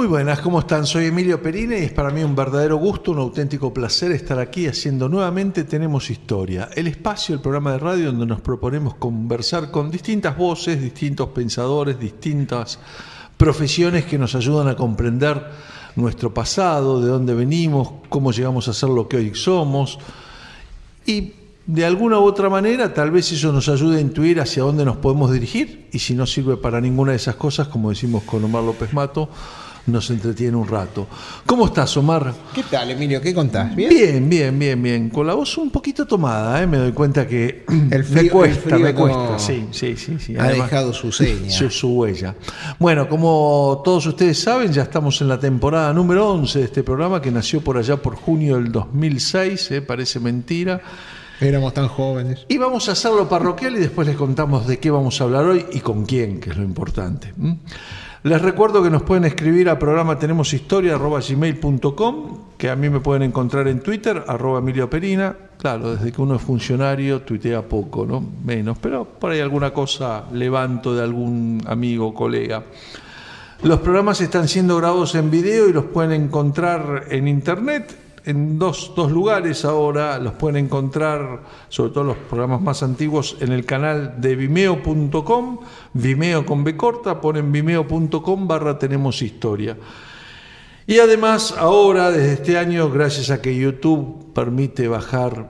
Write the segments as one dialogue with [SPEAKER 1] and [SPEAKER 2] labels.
[SPEAKER 1] Muy buenas, ¿cómo están? Soy Emilio Perina y es para mí un verdadero gusto, un auténtico placer estar aquí haciendo nuevamente Tenemos Historia, el espacio, el programa de radio donde nos proponemos conversar con distintas voces, distintos pensadores, distintas profesiones que nos ayudan a comprender nuestro pasado, de dónde venimos, cómo llegamos a ser lo que hoy somos y de alguna u otra manera tal vez eso nos ayude a intuir hacia dónde nos podemos dirigir y si no sirve para ninguna de esas cosas, como decimos con Omar López Mato, nos entretiene un rato. ¿Cómo estás, Omar?
[SPEAKER 2] ¿Qué tal, Emilio? ¿Qué contás? ¿Bien?
[SPEAKER 1] Bien. Con la voz un poquito tomada, me doy cuenta que
[SPEAKER 2] el frío,
[SPEAKER 1] me cuesta.
[SPEAKER 2] No
[SPEAKER 1] sí.
[SPEAKER 2] Ha
[SPEAKER 1] Además,
[SPEAKER 2] dejado su seña.
[SPEAKER 1] Su huella. Bueno, como todos ustedes saben, ya estamos en la temporada número 11 de este programa que nació por allá por junio del 2006, parece mentira.
[SPEAKER 2] Éramos tan jóvenes.
[SPEAKER 1] Y vamos a hacerlo parroquial y después les contamos de qué vamos a hablar hoy y con quién, que es lo importante. Les recuerdo que nos pueden escribir al programa tenemoshistoria@gmail.com, que a mí me pueden encontrar en Twitter, @EmilioPerina. Claro, desde que uno es funcionario tuitea poco, ¿no? Menos, pero por ahí alguna cosa levanto de algún amigo o colega. Los programas están siendo grabados en video y los pueden encontrar en internet. En dos lugares ahora los pueden encontrar, sobre todo los programas más antiguos, en el canal de vimeo.com, Vimeo con B corta, ponen vimeo.com/Tenemos Historia. Y además ahora, desde este año, gracias a que YouTube permite bajar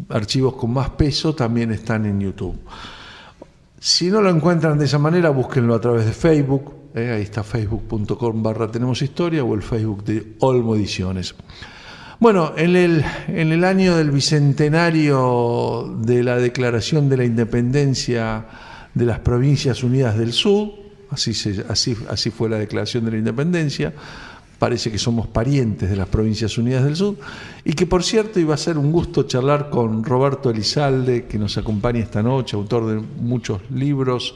[SPEAKER 1] archivos con más peso, también están en YouTube. Si no lo encuentran de esa manera, búsquenlo a través de Facebook, ahí está facebook.com/Tenemos Historia o el Facebook de Olmo Ediciones. Bueno, en el año del bicentenario de la Declaración de la Independencia de las Provincias Unidas del Sur, así fue la Declaración de la Independencia, parece que somos parientes de las Provincias Unidas del Sur, y que por cierto iba a ser un gusto charlar con Roberto Elizalde, que nos acompaña esta noche, autor de muchos libros.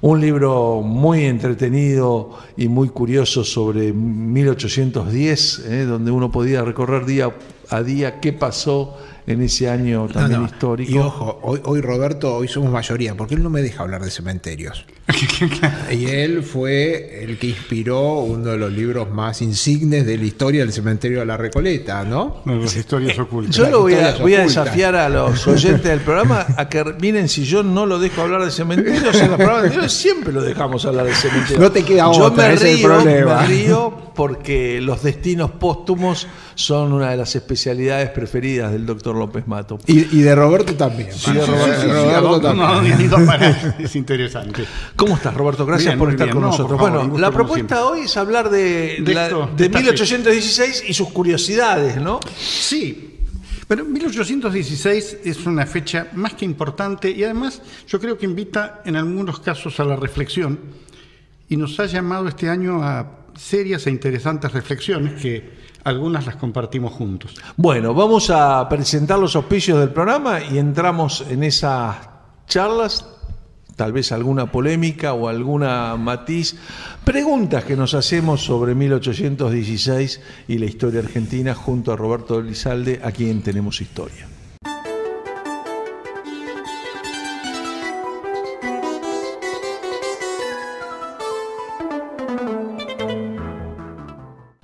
[SPEAKER 1] Un libro muy entretenido y muy curioso sobre 1810, donde uno podía recorrer día a día qué pasó en ese año también histórico.
[SPEAKER 2] Y ojo, hoy Roberto, hoy somos mayoría, porque él no me deja hablar de cementerios. Y él fue el que inspiró uno de los libros más insignes de la historia del cementerio de la Recoleta, ¿no?
[SPEAKER 3] Las historias ocultas.
[SPEAKER 1] Yo lo voy a desafiar a los oyentes del programa a que miren si yo no lo dejo hablar de cementerios. En los programas anteriores siempre lo dejamos hablar de cementerios.
[SPEAKER 2] No te queda otra, ese es el problema.
[SPEAKER 1] Me río porque los destinos póstumos son una de las especialidades preferidas del doctor López Mato.
[SPEAKER 2] Y de Roberto también.
[SPEAKER 3] Sí, de Roberto también. Es interesante.
[SPEAKER 1] ¿Cómo estás, Roberto? Gracias por estar con nosotros.
[SPEAKER 3] Por favor,
[SPEAKER 1] bueno, la propuesta hoy es hablar de 1816 y sus curiosidades, ¿no?
[SPEAKER 3] Sí. Bueno, 1816 es una fecha más que importante y además yo creo que invita en algunos casos a la reflexión y nos ha llamado este año a serias e interesantes reflexiones que algunas las compartimos juntos.
[SPEAKER 1] Bueno, vamos a presentar los auspicios del programa y entramos en esas charlas, tal vez alguna polémica o alguna matiz, preguntas que nos hacemos sobre 1816 y la historia argentina junto a Roberto Elizalde, a quien Tenemos Historia.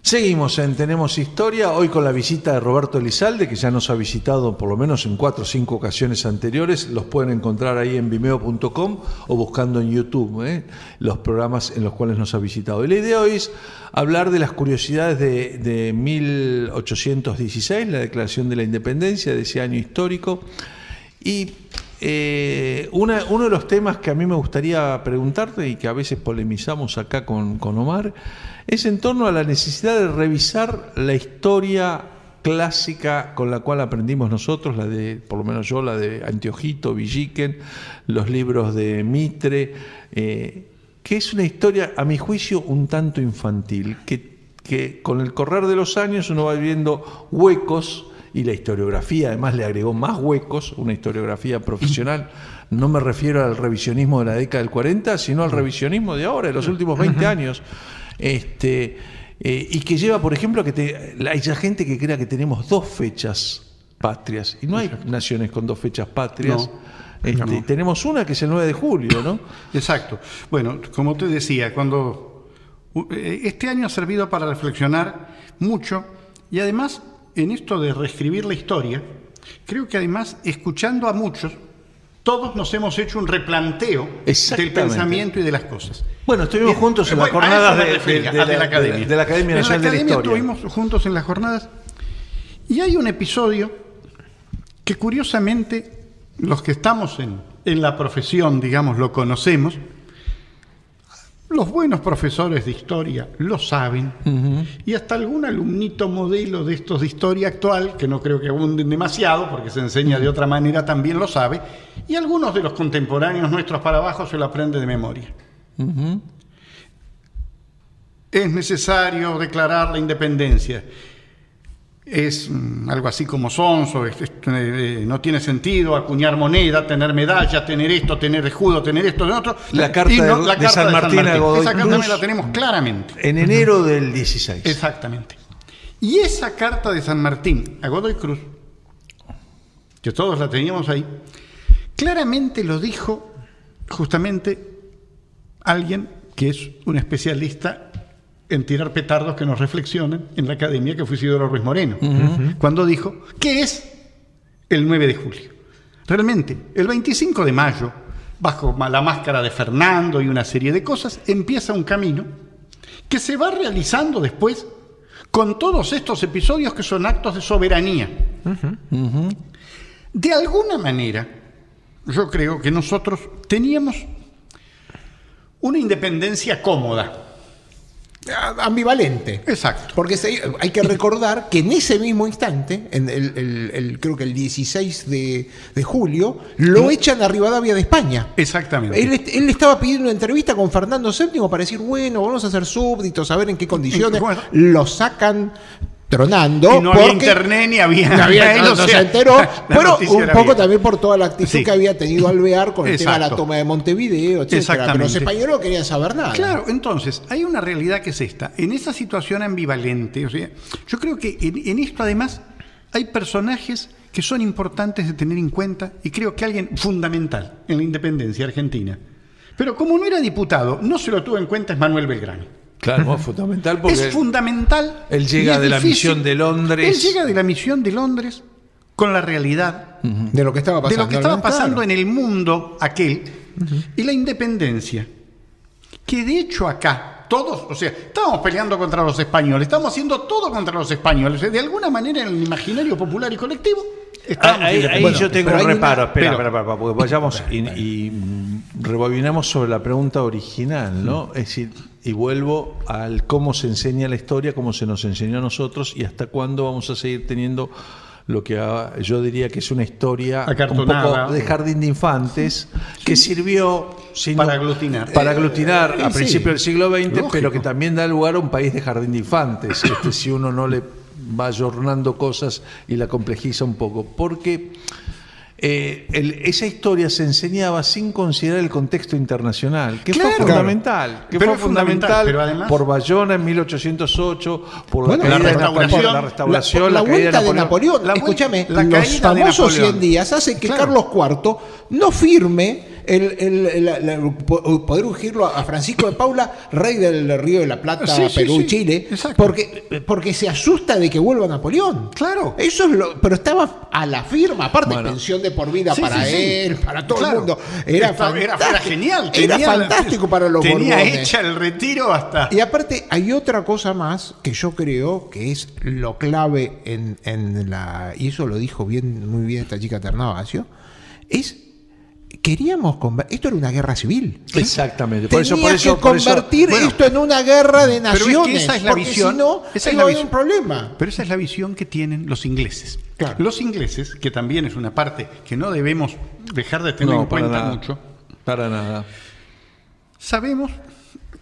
[SPEAKER 1] Seguimos en Tenemos Historia, hoy con la visita de Roberto Elizalde, que ya nos ha visitado por lo menos en 4 o 5 ocasiones anteriores. Los pueden encontrar ahí en vimeo.com o buscando en YouTube los programas en los cuales nos ha visitado. Y la idea hoy es hablar de las curiosidades de 1816, la Declaración de la Independencia, de ese año histórico. Y uno de los temas que a mí me gustaría preguntarte y que a veces polemizamos acá con Omar es en torno a la necesidad de revisar la historia clásica con la cual aprendimos nosotros, la de, por lo menos yo, la de Anteojito, Villiquen, los libros de Mitre, que es una historia, a mi juicio, un tanto infantil, que con el correr de los años uno va viendo huecos. Y la historiografía además le agregó más huecos, una historiografía profesional. No me refiero al revisionismo de la década del 40, sino al revisionismo de ahora, de los últimos 20 años. Y que lleva, por ejemplo, a que hay gente que crea que tenemos 2 fechas patrias. Y no hay naciones con 2 fechas patrias.
[SPEAKER 3] No.
[SPEAKER 1] Tenemos una que es el 9 de julio, ¿no?
[SPEAKER 3] Exacto. Bueno, como te decía, cuando Este año ha servido para reflexionar mucho y además en esto de reescribir la historia, creo que además escuchando a muchos, todos nos hemos hecho un replanteo del pensamiento y de las cosas.
[SPEAKER 1] Bueno, estuvimos juntos en las jornadas de la Academia. De la Academia Nacional de la Historia.
[SPEAKER 3] Estuvimos juntos en las jornadas y hay un episodio que curiosamente los que estamos en la profesión, digamos, lo conocemos. Los buenos profesores de historia lo saben, y hasta algún alumnito modelo de estos de historia actual, que no creo que abunden demasiado, porque se enseña de otra manera, también lo sabe, y algunos de los contemporáneos nuestros para abajo se lo aprende de memoria. Es necesario declarar la independencia. Es algo así como sonso, no tiene sentido acuñar moneda, tener medalla, tener esto, tener escudo, tener esto, tener otro.
[SPEAKER 1] La carta de San Martín a Godoy
[SPEAKER 3] Esa carta
[SPEAKER 1] Cruz,
[SPEAKER 3] la tenemos claramente.
[SPEAKER 1] En enero del 16.
[SPEAKER 3] Exactamente. Y esa carta de San Martín a Godoy Cruz, que todos la teníamos ahí, claramente lo dijo justamente alguien que es un especialista en tirar petardos que nos reflexionan en la Academia, que fue Isidoro Ruiz Moreno, cuando dijo que es el 9 de julio. Realmente, el 25 de mayo, bajo la máscara de Fernando y una serie de cosas, empieza un camino que se va realizando después con todos estos episodios que son actos de soberanía. De alguna manera, yo creo que nosotros teníamos una independencia cómoda.
[SPEAKER 2] Ambivalente.
[SPEAKER 3] Exacto.
[SPEAKER 2] Porque hay que recordar que en ese mismo instante, creo que el 16 de julio, lo echan a Rivadavia de España.
[SPEAKER 3] Exactamente.
[SPEAKER 2] Él estaba pidiendo una entrevista con Fernando VII para decir, bueno, vamos a ser súbditos, a ver en qué condiciones. Bueno, lo sacan tronando.
[SPEAKER 3] Y no había internet ni había
[SPEAKER 2] no se enteró, pero un poco también por toda la actitud que había tenido Alvear con el tema de la toma de Montevideo, etcétera. Pero los españoles no querían saber nada.
[SPEAKER 3] Claro, entonces, hay una realidad que es esta. En esa situación ambivalente, o sea, yo creo que en esto además hay personajes que son importantes de tener en cuenta, y creo que alguien fundamental en la independencia argentina. Pero como no era diputado, no se lo tuvo en cuenta, es Manuel Belgrano.
[SPEAKER 1] Claro, es fundamental porque
[SPEAKER 3] es fundamental.
[SPEAKER 1] Él llega de la misión de Londres.
[SPEAKER 3] Él llega de la misión de Londres con la realidad
[SPEAKER 2] de lo que estaba pasando,
[SPEAKER 3] claro, en el mundo aquel, y la independencia. Que de hecho acá, todos, o sea, estábamos peleando contra los españoles, estábamos haciendo todo contra los españoles. De alguna manera en el imaginario popular y colectivo.
[SPEAKER 1] Ahí yo tengo un reparo. Espera, porque vayamos y rebobinamos sobre la pregunta original, ¿no? Es decir, y vuelvo al cómo se enseña la historia, cómo se nos enseñó a nosotros y hasta cuándo vamos a seguir teniendo lo que yo diría que es una historia un poco de jardín de infantes, que sirvió
[SPEAKER 3] para aglutinar
[SPEAKER 1] a principios del siglo XX, pero que también da lugar a un país de jardín de infantes, si uno no le va ayornando cosas y la complejiza un poco, porque esa historia se enseñaba sin considerar el contexto internacional, que fue fundamental,
[SPEAKER 3] pero además,
[SPEAKER 1] por Bayona en 1808, por la restauración,
[SPEAKER 2] la vuelta de Napoleón. Escúchame, los famosos 100 días hace que Carlos IV no firme poder ungirlo a Francisco de Paula, rey del Río de la Plata, Perú, Chile, porque se asusta de que vuelva Napoleón.
[SPEAKER 3] Claro.
[SPEAKER 2] Eso es pero estaba a la firma, aparte pensión de por vida para él, para todo el mundo. Era
[SPEAKER 3] genial.
[SPEAKER 2] Era fantástico para los Borbones.
[SPEAKER 3] Tenía hecha el retiro hasta.
[SPEAKER 2] Y aparte hay otra cosa más que yo creo que es lo clave y eso lo dijo muy bien esta chica Ternavasio, queríamos esto era una guerra civil.
[SPEAKER 1] Exactamente.
[SPEAKER 2] Tenías que convertir esto en una guerra de naciones.
[SPEAKER 3] Pero es que esa es la visión.
[SPEAKER 2] Si no, hay un problema.
[SPEAKER 3] Pero esa es la visión que tienen los ingleses.
[SPEAKER 2] Claro.
[SPEAKER 3] Los ingleses, que también es una parte que no debemos dejar de tener en cuenta mucho.
[SPEAKER 1] Para nada.
[SPEAKER 3] Sabemos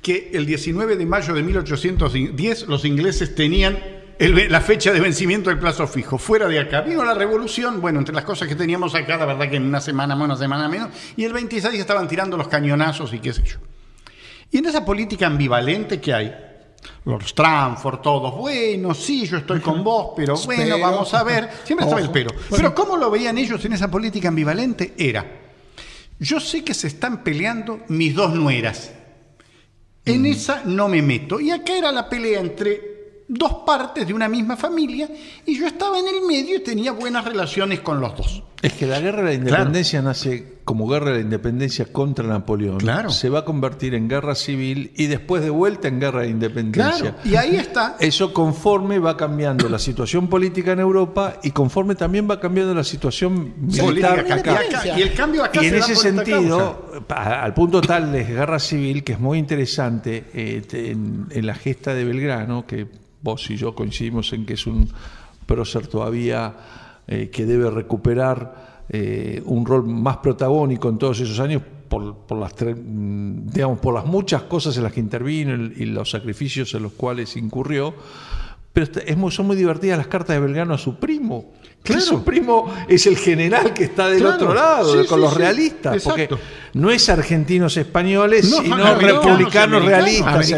[SPEAKER 3] que el 19 de mayo de 1810 los ingleses tenían la fecha de vencimiento del plazo fijo. Fuera de acá vino la revolución, entre las cosas que teníamos acá, la verdad que en una semana más, una semana menos, y el 26 estaban tirando los cañonazos y qué sé yo. Y en esa política ambivalente que hay, Lord Stranford, todos, sí, yo estoy con vos, pero vamos a ver, siempre estaba el pero. Pero ¿cómo lo veían ellos en esa política ambivalente? Yo sé que se están peleando mis dos nueras, En esa no me meto. Y acá era la pelea entre dos partes de una misma familia y yo estaba en el medio y tenía buenas relaciones con los dos.
[SPEAKER 1] Es que la guerra de la independencia nace como guerra de la independencia contra Napoleón.
[SPEAKER 3] Claro.
[SPEAKER 1] Se va a convertir en guerra civil y después de vuelta en guerra de independencia.
[SPEAKER 3] Claro, y ahí está.
[SPEAKER 1] Eso conforme va cambiando la situación política en Europa y conforme también va cambiando la situación militar acá.
[SPEAKER 3] Y el cambio acá
[SPEAKER 1] Y en
[SPEAKER 3] se da
[SPEAKER 1] ese
[SPEAKER 3] por esta
[SPEAKER 1] sentido, al punto tal de guerra civil, que es muy interesante, en la gesta de Belgrano, que vos y yo coincidimos en que es un prócer todavía que debe recuperar un rol más protagónico en todos esos años por las muchas cosas en las que intervino y los sacrificios en los cuales incurrió. Pero son muy divertidas las cartas de Belgrano a su primo. Claro. Su primo es el general que está del otro lado, con los realistas. Exacto. Porque no es argentinos españoles, sino republicanos realistas,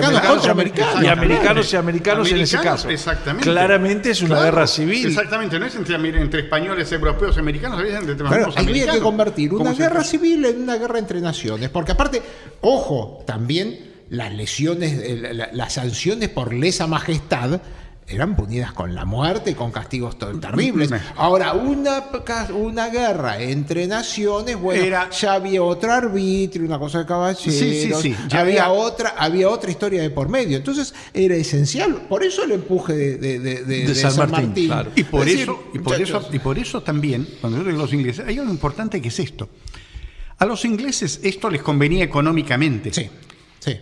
[SPEAKER 1] americanos y americanos en ese caso.
[SPEAKER 3] Exactamente.
[SPEAKER 1] Claramente es una guerra civil.
[SPEAKER 3] Exactamente, no es entre españoles, europeos y americanos, es entre
[SPEAKER 2] americanos. Habría que convertir una guerra civil en una guerra entre naciones, porque aparte, ojo, también las lesiones, las sanciones por lesa majestad eran punidas con la muerte y con castigos terribles. Ahora, una guerra entre naciones, bueno, ya había otro arbitrio, una cosa de caballeros, había otra historia de por medio. Entonces era esencial, por eso el empuje de San Martín.
[SPEAKER 3] Claro. Y por eso también, cuando yo digo los ingleses, hay algo importante que es esto. A los ingleses esto les convenía económicamente.
[SPEAKER 2] Sí.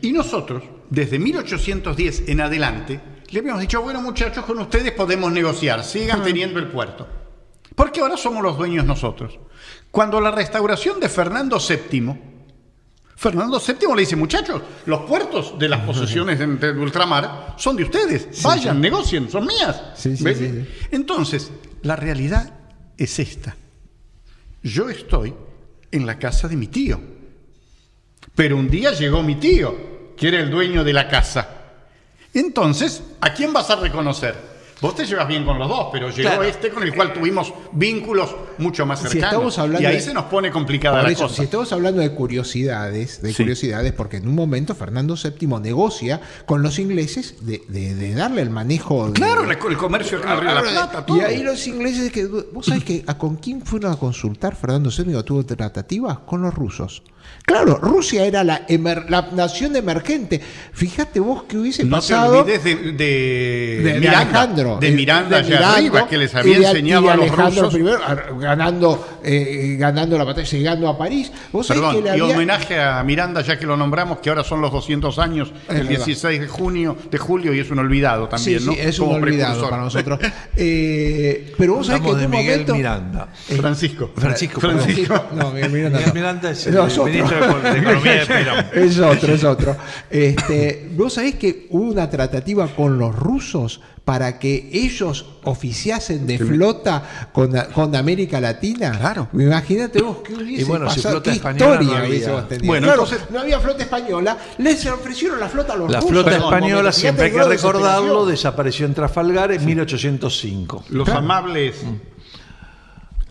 [SPEAKER 3] Y nosotros, desde 1810 en adelante, le habíamos dicho, bueno, muchachos, con ustedes podemos negociar, sigan teniendo el puerto. Porque ahora somos los dueños nosotros. Cuando la restauración de Fernando VII le dice, muchachos, los puertos de las posesiones de ultramar son de ustedes, vayan, negocien, son mías.
[SPEAKER 2] Sí.
[SPEAKER 3] Entonces, la realidad es esta. Yo estoy en la casa de mi tío. Pero un día llegó mi tío, que era el dueño de la casa. Entonces, ¿a quién vas a reconocer? Vos te llevas bien con los dos, pero llegó con el cual tuvimos vínculos mucho más cercanos. Y ahí se nos pone complicada la cosa.
[SPEAKER 2] Si estamos hablando de curiosidades, porque en un momento Fernando VII negocia con los ingleses de darle el manejo.
[SPEAKER 3] El comercio del Río de la Plata, todo.
[SPEAKER 2] Y ahí los ingleses, vos sabés que con quién fueron a consultar Fernando VII cuando tuvo tratativas con los rusos. Claro, Rusia era la nación emergente. Fíjate vos que hubiese pasado.
[SPEAKER 3] No te olvides de Miranda, Alejandro. De Miranda allá arriba, que les había enseñado a los rusos. Primero,
[SPEAKER 2] ganando la batalla, llegando a París.
[SPEAKER 3] Perdón, y homenaje a Miranda, ya que lo nombramos, que ahora son los 200 años, el 16 de julio, y es un olvidado también, ¿no?
[SPEAKER 2] Sí, es un olvidado para nosotros. Pero vos sabés que en un momento.
[SPEAKER 1] Miranda.
[SPEAKER 3] Francisco.
[SPEAKER 2] No, Miguel Miranda.
[SPEAKER 1] Miguel Miranda es el
[SPEAKER 2] ministro de Economía de Perón. Es otro. Vos sabés que hubo una tratativa con los rusos para que ellos oficiasen de flota con América Latina.
[SPEAKER 3] Claro.
[SPEAKER 2] Imagínate vos qué hubiese pasado,
[SPEAKER 1] si flota
[SPEAKER 2] qué
[SPEAKER 1] española
[SPEAKER 2] historia
[SPEAKER 1] no
[SPEAKER 2] hubiésemos tenido.
[SPEAKER 3] Bueno,
[SPEAKER 2] claro,
[SPEAKER 3] entonces,
[SPEAKER 2] no había flota española, les ofrecieron la flota a los rusos.
[SPEAKER 1] La flota española, siempre hay que recordarlo,
[SPEAKER 2] de
[SPEAKER 1] desapareció en Trafalgar en 1805.
[SPEAKER 3] Los amables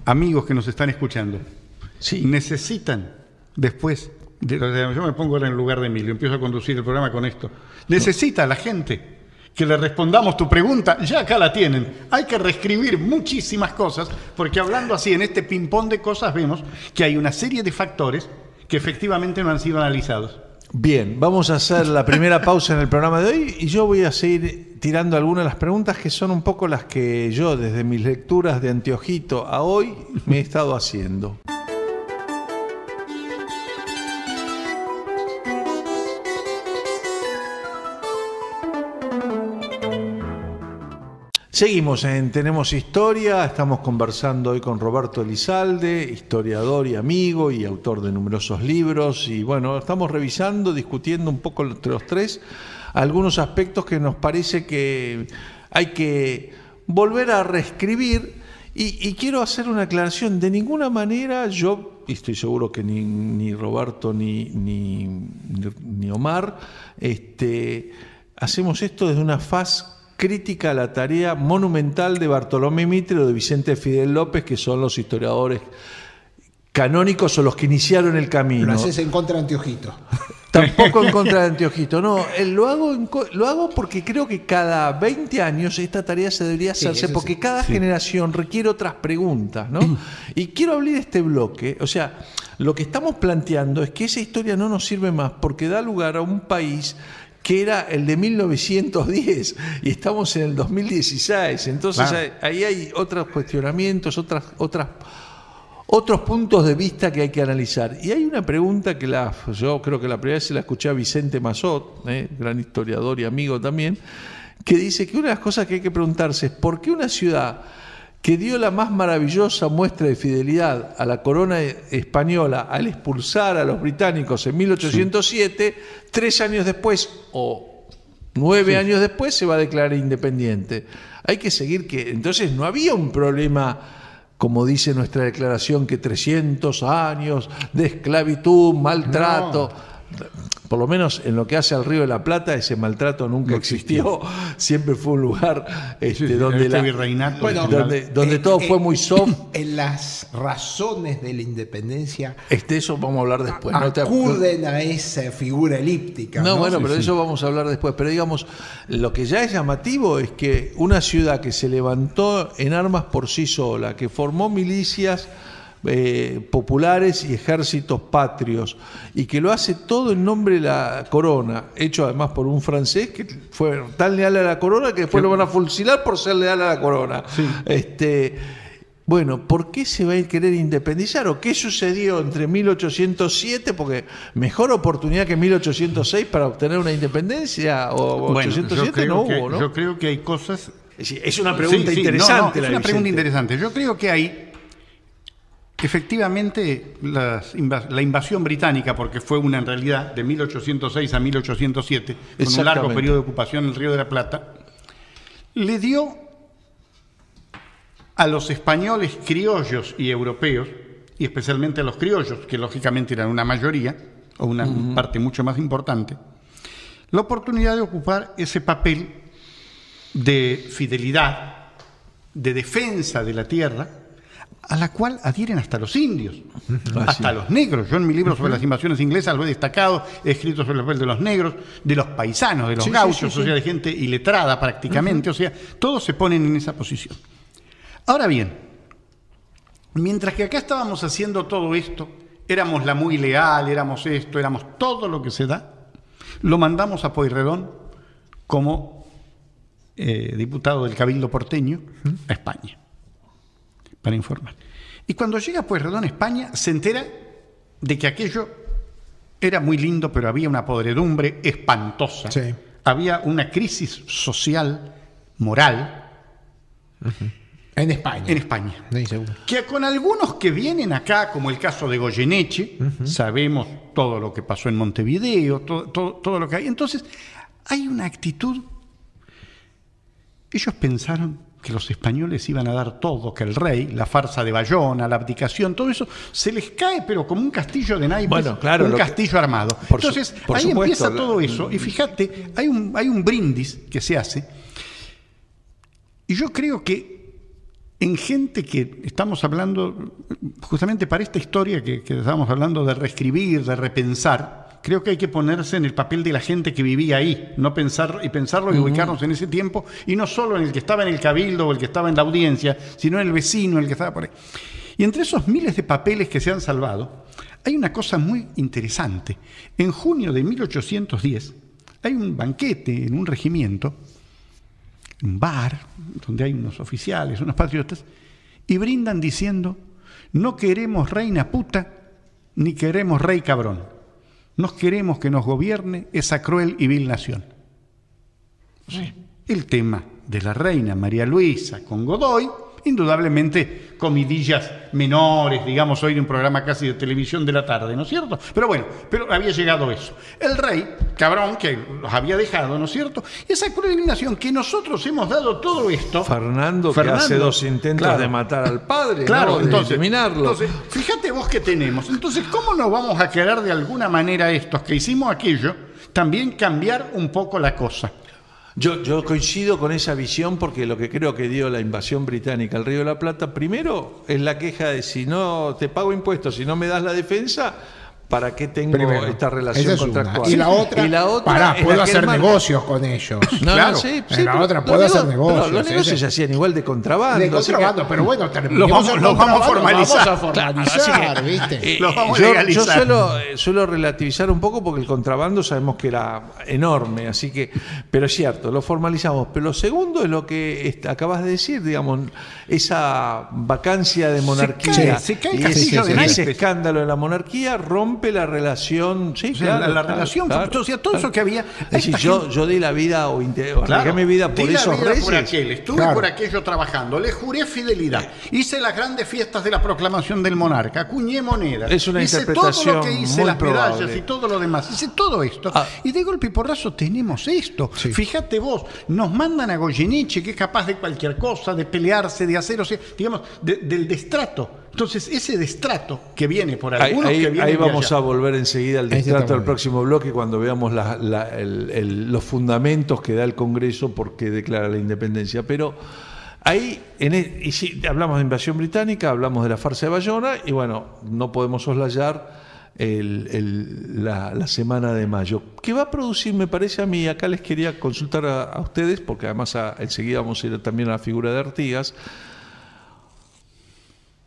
[SPEAKER 3] amigos que nos están escuchando necesitan después, yo me pongo ahora en el lugar de Emilio, empiezo a conducir el programa con esto. Necesita la gente que le respondamos tu pregunta, ya acá la tienen. Hay que reescribir muchísimas cosas, porque hablando así en este ping-pong de cosas vemos que hay una serie de factores que efectivamente no han sido analizados.
[SPEAKER 1] Bien, vamos a hacer la primera pausa en el programa de hoy y yo voy a seguir tirando algunas de las preguntas que son un poco las que yo desde mis lecturas de anteojito a hoy me he estado haciendo. Seguimos en Tenemos Historia, estamos conversando hoy con Roberto Elizalde, historiador y amigo y autor de numerosos libros, y bueno, estamos revisando, discutiendo un poco entre los tres algunos aspectos que nos parece que hay que volver a reescribir, y quiero hacer una aclaración. De ninguna manera yo, y estoy seguro que ni Roberto ni Omar, hacemos esto desde una faz crítica a la tarea monumental de Bartolomé Mitre o de Vicente Fidel López, que son los historiadores canónicos o los que iniciaron el camino.
[SPEAKER 2] Lo haces en contra de Anteojito.
[SPEAKER 1] Tampoco en contra de Anteojito. No, lo hago porque creo que cada 20 años esta tarea se debería hacerse, porque cada generación requiere otras preguntas, ¿no? Y quiero abrir este bloque. O sea, lo que estamos planteando es que esa historia no nos sirve más porque da lugar a un país que era el de 1910 y estamos en el 2016. Entonces ahí hay otros cuestionamientos, otros puntos de vista que hay que analizar. Y hay una pregunta que yo creo que la primera vez se la escuché a Vicente Massot, gran historiador y amigo también, que dice que una de las cosas que hay que preguntarse es ¿por qué una ciudad que dio la más maravillosa muestra de fidelidad a la corona española al expulsar a los británicos en 1807, 3 años después o 9 años después se va a declarar independiente? Hay que seguir que entonces no había un problema, como dice nuestra declaración, que 300 años de esclavitud, maltrato. Por lo menos en lo que hace al Río de la Plata, ese maltrato nunca existió. Siempre fue un lugar donde todo fue muy soft.
[SPEAKER 2] En las razones de la independencia,
[SPEAKER 1] eso vamos a hablar después.
[SPEAKER 2] Acuden a esa figura elíptica.
[SPEAKER 1] Pero eso vamos a hablar después. Pero digamos, lo que ya es llamativo es que una ciudad que se levantó en armas por sí sola, que formó milicias populares y ejércitos patrios, y que lo hace todo en nombre de la corona, hecho además por un francés que fue tan leal a la corona que después lo van a fusilar por ser leal a la corona. Bueno, ¿por qué se va a querer independizar? ¿O qué sucedió entre 1807? Porque mejor oportunidad que 1806 para obtener una independencia, o 1807 no hubo, ¿no?
[SPEAKER 3] Yo creo que hay cosas...
[SPEAKER 1] Es una pregunta interesante.
[SPEAKER 3] Es una pregunta interesante. Yo creo que hay... Efectivamente, la invasión británica, porque fue una en realidad de 1806 a 1807, con un largo periodo de ocupación en el Río de la Plata, le dio a los españoles criollos y europeos, y especialmente a los criollos, que lógicamente eran una mayoría, o una parte mucho más importante, la oportunidad de ocupar ese papel de fidelidad, de defensa de la tierra, a la cual adhieren hasta los indios, hasta los negros. Yo en mi libro sobre las invasiones inglesas lo he destacado, he escrito sobre el papel de los negros, de los paisanos, de los gauchos, o sea, de gente iletrada prácticamente, o sea, todos se ponen en esa posición. Ahora bien, mientras que acá estábamos haciendo todo esto, éramos la muy leal, éramos esto, éramos todo lo que se da, lo mandamos a Pueyrredón como diputado del Cabildo porteño a España, para informar. Y cuando llega a Pueyrredón, España, se entera de que aquello era muy lindo, pero había una podredumbre espantosa.
[SPEAKER 2] Sí.
[SPEAKER 3] Había una crisis social, moral.
[SPEAKER 2] En España.
[SPEAKER 3] En España.
[SPEAKER 2] Sí, seguro.
[SPEAKER 3] Que con algunos que vienen acá, como el caso de Goyeneche, sabemos todo lo que pasó en Montevideo, todo lo que hay. Entonces, hay una actitud. Ellos pensaron que los españoles iban a dar todo, que el rey, la farsa de Bayona, la abdicación, todo eso, se les cae, pero como un castillo de naipes, un castillo armado. Entonces, ahí empieza todo eso, y fíjate, hay un brindis que se hace, y yo creo que en gente que estamos hablando, justamente para esta historia que estábamos hablando de reescribir, de repensar, creo que hay que ponerse en el papel de la gente que vivía ahí, no pensarlo y ubicarnos en ese tiempo, y no solo en el que estaba en el cabildo o el que estaba en la audiencia, sino en el vecino, el que estaba por ahí. Y entre esos miles de papeles que se han salvado, hay una cosa muy interesante. En junio de 1810 hay un banquete en un regimiento, un bar, donde hay unos oficiales, unos patriotas, y brindan diciendo: no queremos reina puta, ni queremos rey cabrón. No queremos que nos gobierne esa cruel y vil nación. Sí. El tema de la reina María Luisa con Godoy, indudablemente comidillas menores, digamos, hoy de un programa casi de televisión de la tarde, ¿no es cierto? Pero bueno, había llegado eso. El rey, cabrón, que los había dejado, ¿no es cierto? Esa cruel nación que nosotros hemos dado todo esto...
[SPEAKER 1] Fernando que hace 2 intentos de matar al padre,
[SPEAKER 3] claro,
[SPEAKER 1] ¿no? De eliminarlo.
[SPEAKER 3] Entonces, fíjate vos que tenemos. Entonces, ¿cómo nos vamos a querer de alguna manera estos que hicimos aquello, también cambiar un poco la cosa?
[SPEAKER 1] Yo coincido con esa visión, porque lo que creo que dio la invasión británica al Río de la Plata, primero es la queja de: si no te pago impuestos, si no me das la defensa, ¿para qué tengo
[SPEAKER 2] Primero,
[SPEAKER 1] esta
[SPEAKER 2] esa
[SPEAKER 1] relación
[SPEAKER 2] es una.
[SPEAKER 1] contractual?
[SPEAKER 2] Y la otra, pará,
[SPEAKER 1] es
[SPEAKER 2] puedo
[SPEAKER 1] la que
[SPEAKER 2] hacer
[SPEAKER 1] él marca.
[SPEAKER 2] negocios con ellos.
[SPEAKER 1] No,
[SPEAKER 3] Claro.
[SPEAKER 1] no, sí,
[SPEAKER 2] En la
[SPEAKER 1] pero
[SPEAKER 2] otra
[SPEAKER 1] los
[SPEAKER 2] puedo hacer
[SPEAKER 1] negocios-
[SPEAKER 2] negocios,
[SPEAKER 1] Los negocios
[SPEAKER 2] ese.
[SPEAKER 1] se hacían igual de contrabando.
[SPEAKER 2] De
[SPEAKER 1] así que-
[SPEAKER 2] contrabando, pero bueno,
[SPEAKER 3] Los
[SPEAKER 2] terminemos
[SPEAKER 3] vamos-
[SPEAKER 2] el
[SPEAKER 3] los vamos a
[SPEAKER 2] contrabando,
[SPEAKER 3] formalizar.
[SPEAKER 2] Vamos a formalizar,
[SPEAKER 1] Así que,
[SPEAKER 2] ¿viste?
[SPEAKER 3] Los vamos a
[SPEAKER 1] yo
[SPEAKER 3] legalizar.
[SPEAKER 1] suelo relativizar un poco porque el contrabando sabemos que era enorme, así que, pero es cierto, lo formalizamos. Pero lo segundo es lo que acabas de decir, digamos, esa vacancia de monarquía
[SPEAKER 3] se cae el
[SPEAKER 1] y
[SPEAKER 3] castillo de
[SPEAKER 1] ese
[SPEAKER 3] naipes.
[SPEAKER 1] escándalo de la monarquía rompe la relación, sí,
[SPEAKER 3] O sea,
[SPEAKER 1] claro,
[SPEAKER 3] la
[SPEAKER 1] claro,
[SPEAKER 3] relación,
[SPEAKER 1] claro,
[SPEAKER 3] o sea, todo eso que había.
[SPEAKER 1] Es decir, yo di la vida o arriesgué mi vida por
[SPEAKER 3] di la
[SPEAKER 1] esos
[SPEAKER 3] vida
[SPEAKER 1] reyes.
[SPEAKER 3] por aquel, estuve
[SPEAKER 2] Claro.
[SPEAKER 3] por aquello trabajando, le juré fidelidad, hice las grandes fiestas de la proclamación del monarca, acuñé monedas,
[SPEAKER 1] Es una
[SPEAKER 3] hice
[SPEAKER 1] interpretación
[SPEAKER 3] todo lo que hice,
[SPEAKER 1] muy
[SPEAKER 3] las medallas
[SPEAKER 1] probable.
[SPEAKER 3] y todo lo demás, hice todo esto.
[SPEAKER 1] Ah.
[SPEAKER 3] Y de golpe y porrazo tenemos esto.
[SPEAKER 2] Sí.
[SPEAKER 3] Fíjate vos, nos mandan a Goyeneche, que es capaz de cualquier cosa, de pelearse, de hacer, o sea, digamos, del destrato. Entonces, ese destrato que viene por algunos que vienen
[SPEAKER 1] Ahí
[SPEAKER 3] de
[SPEAKER 1] vamos
[SPEAKER 3] allá.
[SPEAKER 1] a volver enseguida al
[SPEAKER 2] Ese está
[SPEAKER 1] destrato
[SPEAKER 2] muy
[SPEAKER 1] del próximo bloque cuando veamos los fundamentos que da el Congreso porque declara la independencia. Pero ahí, y sí, hablamos de invasión británica, hablamos de la farsa de Bayona y bueno, no podemos soslayar la semana de mayo, que va a producir, me parece a mí, acá les quería consultar a ustedes, porque además enseguida vamos a ir también a la figura de Artigas.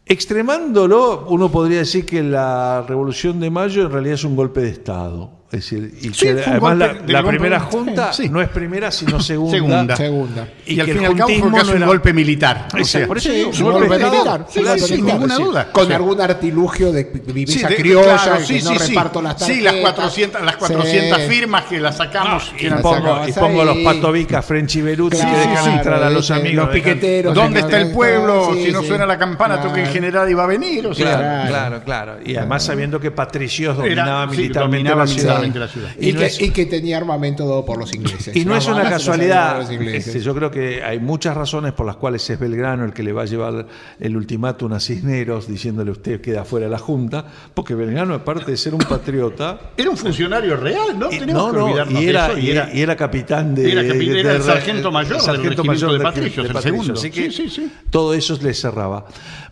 [SPEAKER 1] Extremándolo, uno podría decir que la Revolución de Mayo en realidad es un golpe de Estado. Es decir, y
[SPEAKER 3] Sí,
[SPEAKER 1] que
[SPEAKER 3] fue un
[SPEAKER 1] además
[SPEAKER 3] golpe de
[SPEAKER 1] la
[SPEAKER 3] golpe
[SPEAKER 1] primera
[SPEAKER 3] de-
[SPEAKER 1] junta
[SPEAKER 3] sí.
[SPEAKER 1] no es primera, sino segunda.
[SPEAKER 2] Segunda.
[SPEAKER 3] Y al
[SPEAKER 1] que
[SPEAKER 3] fin y
[SPEAKER 1] el
[SPEAKER 3] al cabo fue
[SPEAKER 1] juntismo
[SPEAKER 3] casi
[SPEAKER 1] no
[SPEAKER 3] un
[SPEAKER 1] era-
[SPEAKER 3] golpe militar. O sea,
[SPEAKER 1] Por eso
[SPEAKER 2] Sí,
[SPEAKER 1] digo,
[SPEAKER 2] un
[SPEAKER 1] un golpe
[SPEAKER 2] golpe
[SPEAKER 1] de Estado.
[SPEAKER 2] militar,
[SPEAKER 3] Sí,
[SPEAKER 2] un golpe
[SPEAKER 3] sí,
[SPEAKER 2] militar.
[SPEAKER 3] ninguna duda.
[SPEAKER 2] Con
[SPEAKER 3] O sea,
[SPEAKER 2] algún artilugio de divisa
[SPEAKER 3] Sí,
[SPEAKER 2] criolla,
[SPEAKER 3] claro,
[SPEAKER 2] que no reparto las tarjetas.
[SPEAKER 3] Sí, las 400
[SPEAKER 2] Sí.
[SPEAKER 3] firmas que las sacamos. que
[SPEAKER 1] Y
[SPEAKER 3] eran
[SPEAKER 1] pongo,
[SPEAKER 3] sacadas.
[SPEAKER 1] y pongo los
[SPEAKER 2] ahí.
[SPEAKER 1] Patovicas, French Beruti
[SPEAKER 2] Claro,
[SPEAKER 1] que dejan entrar a los
[SPEAKER 2] ¿viste?
[SPEAKER 1] amigos.
[SPEAKER 2] Los piqueteros.
[SPEAKER 3] ¿Dónde está el pueblo?
[SPEAKER 2] Sí,
[SPEAKER 3] Si no
[SPEAKER 2] sí.
[SPEAKER 3] suena la campana, tengo que
[SPEAKER 2] Claro.
[SPEAKER 3] generar y va a venir. O sea,
[SPEAKER 1] Claro. Y además sabiendo que patricios
[SPEAKER 3] Era-
[SPEAKER 1] dominaban
[SPEAKER 3] sí,
[SPEAKER 1] militarmente
[SPEAKER 3] dominaban
[SPEAKER 1] la ciudad.
[SPEAKER 3] militarmente la ciudad.
[SPEAKER 2] Y que tenía armamento dado por los ingleses.
[SPEAKER 1] Y no es una
[SPEAKER 2] balas se las habían dado
[SPEAKER 1] casualidad.
[SPEAKER 2] los ingleses.
[SPEAKER 1] Yo creo que hay muchas razones por las cuales es Belgrano el que le va a llevar el ultimátum a Cisneros diciéndole usted queda fuera de la Junta, porque Belgrano, aparte de ser un patriota,
[SPEAKER 3] era un funcionario real, ¿no? Tenemos que olvidarnos
[SPEAKER 1] y
[SPEAKER 3] de
[SPEAKER 1] era,
[SPEAKER 3] eso.
[SPEAKER 1] y era capitán de.
[SPEAKER 3] Era capitán, era el sargento mayor del
[SPEAKER 1] sargento
[SPEAKER 3] regimiento
[SPEAKER 1] mayor
[SPEAKER 3] de Patricios, el segundo.
[SPEAKER 1] Así que
[SPEAKER 3] Sí.
[SPEAKER 1] todo eso le cerraba.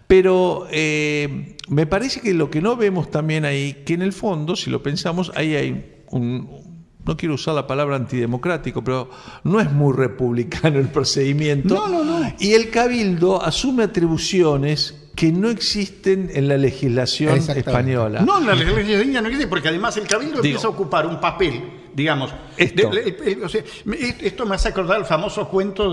[SPEAKER 1] Pero me parece que lo que no vemos también ahí, que en el fondo, si lo pensamos, ahí hay no quiero usar la palabra antidemocrático, pero no es muy republicano el procedimiento.
[SPEAKER 3] No.
[SPEAKER 1] Y el Cabildo asume atribuciones que no existen en la legislación
[SPEAKER 2] Exactamente.
[SPEAKER 1] española.
[SPEAKER 3] No, la legislación no existe, porque además el Cabildo empieza a ocupar un papel, digamos.
[SPEAKER 1] Esto.
[SPEAKER 3] O sea, esto me hace acordar el famoso cuento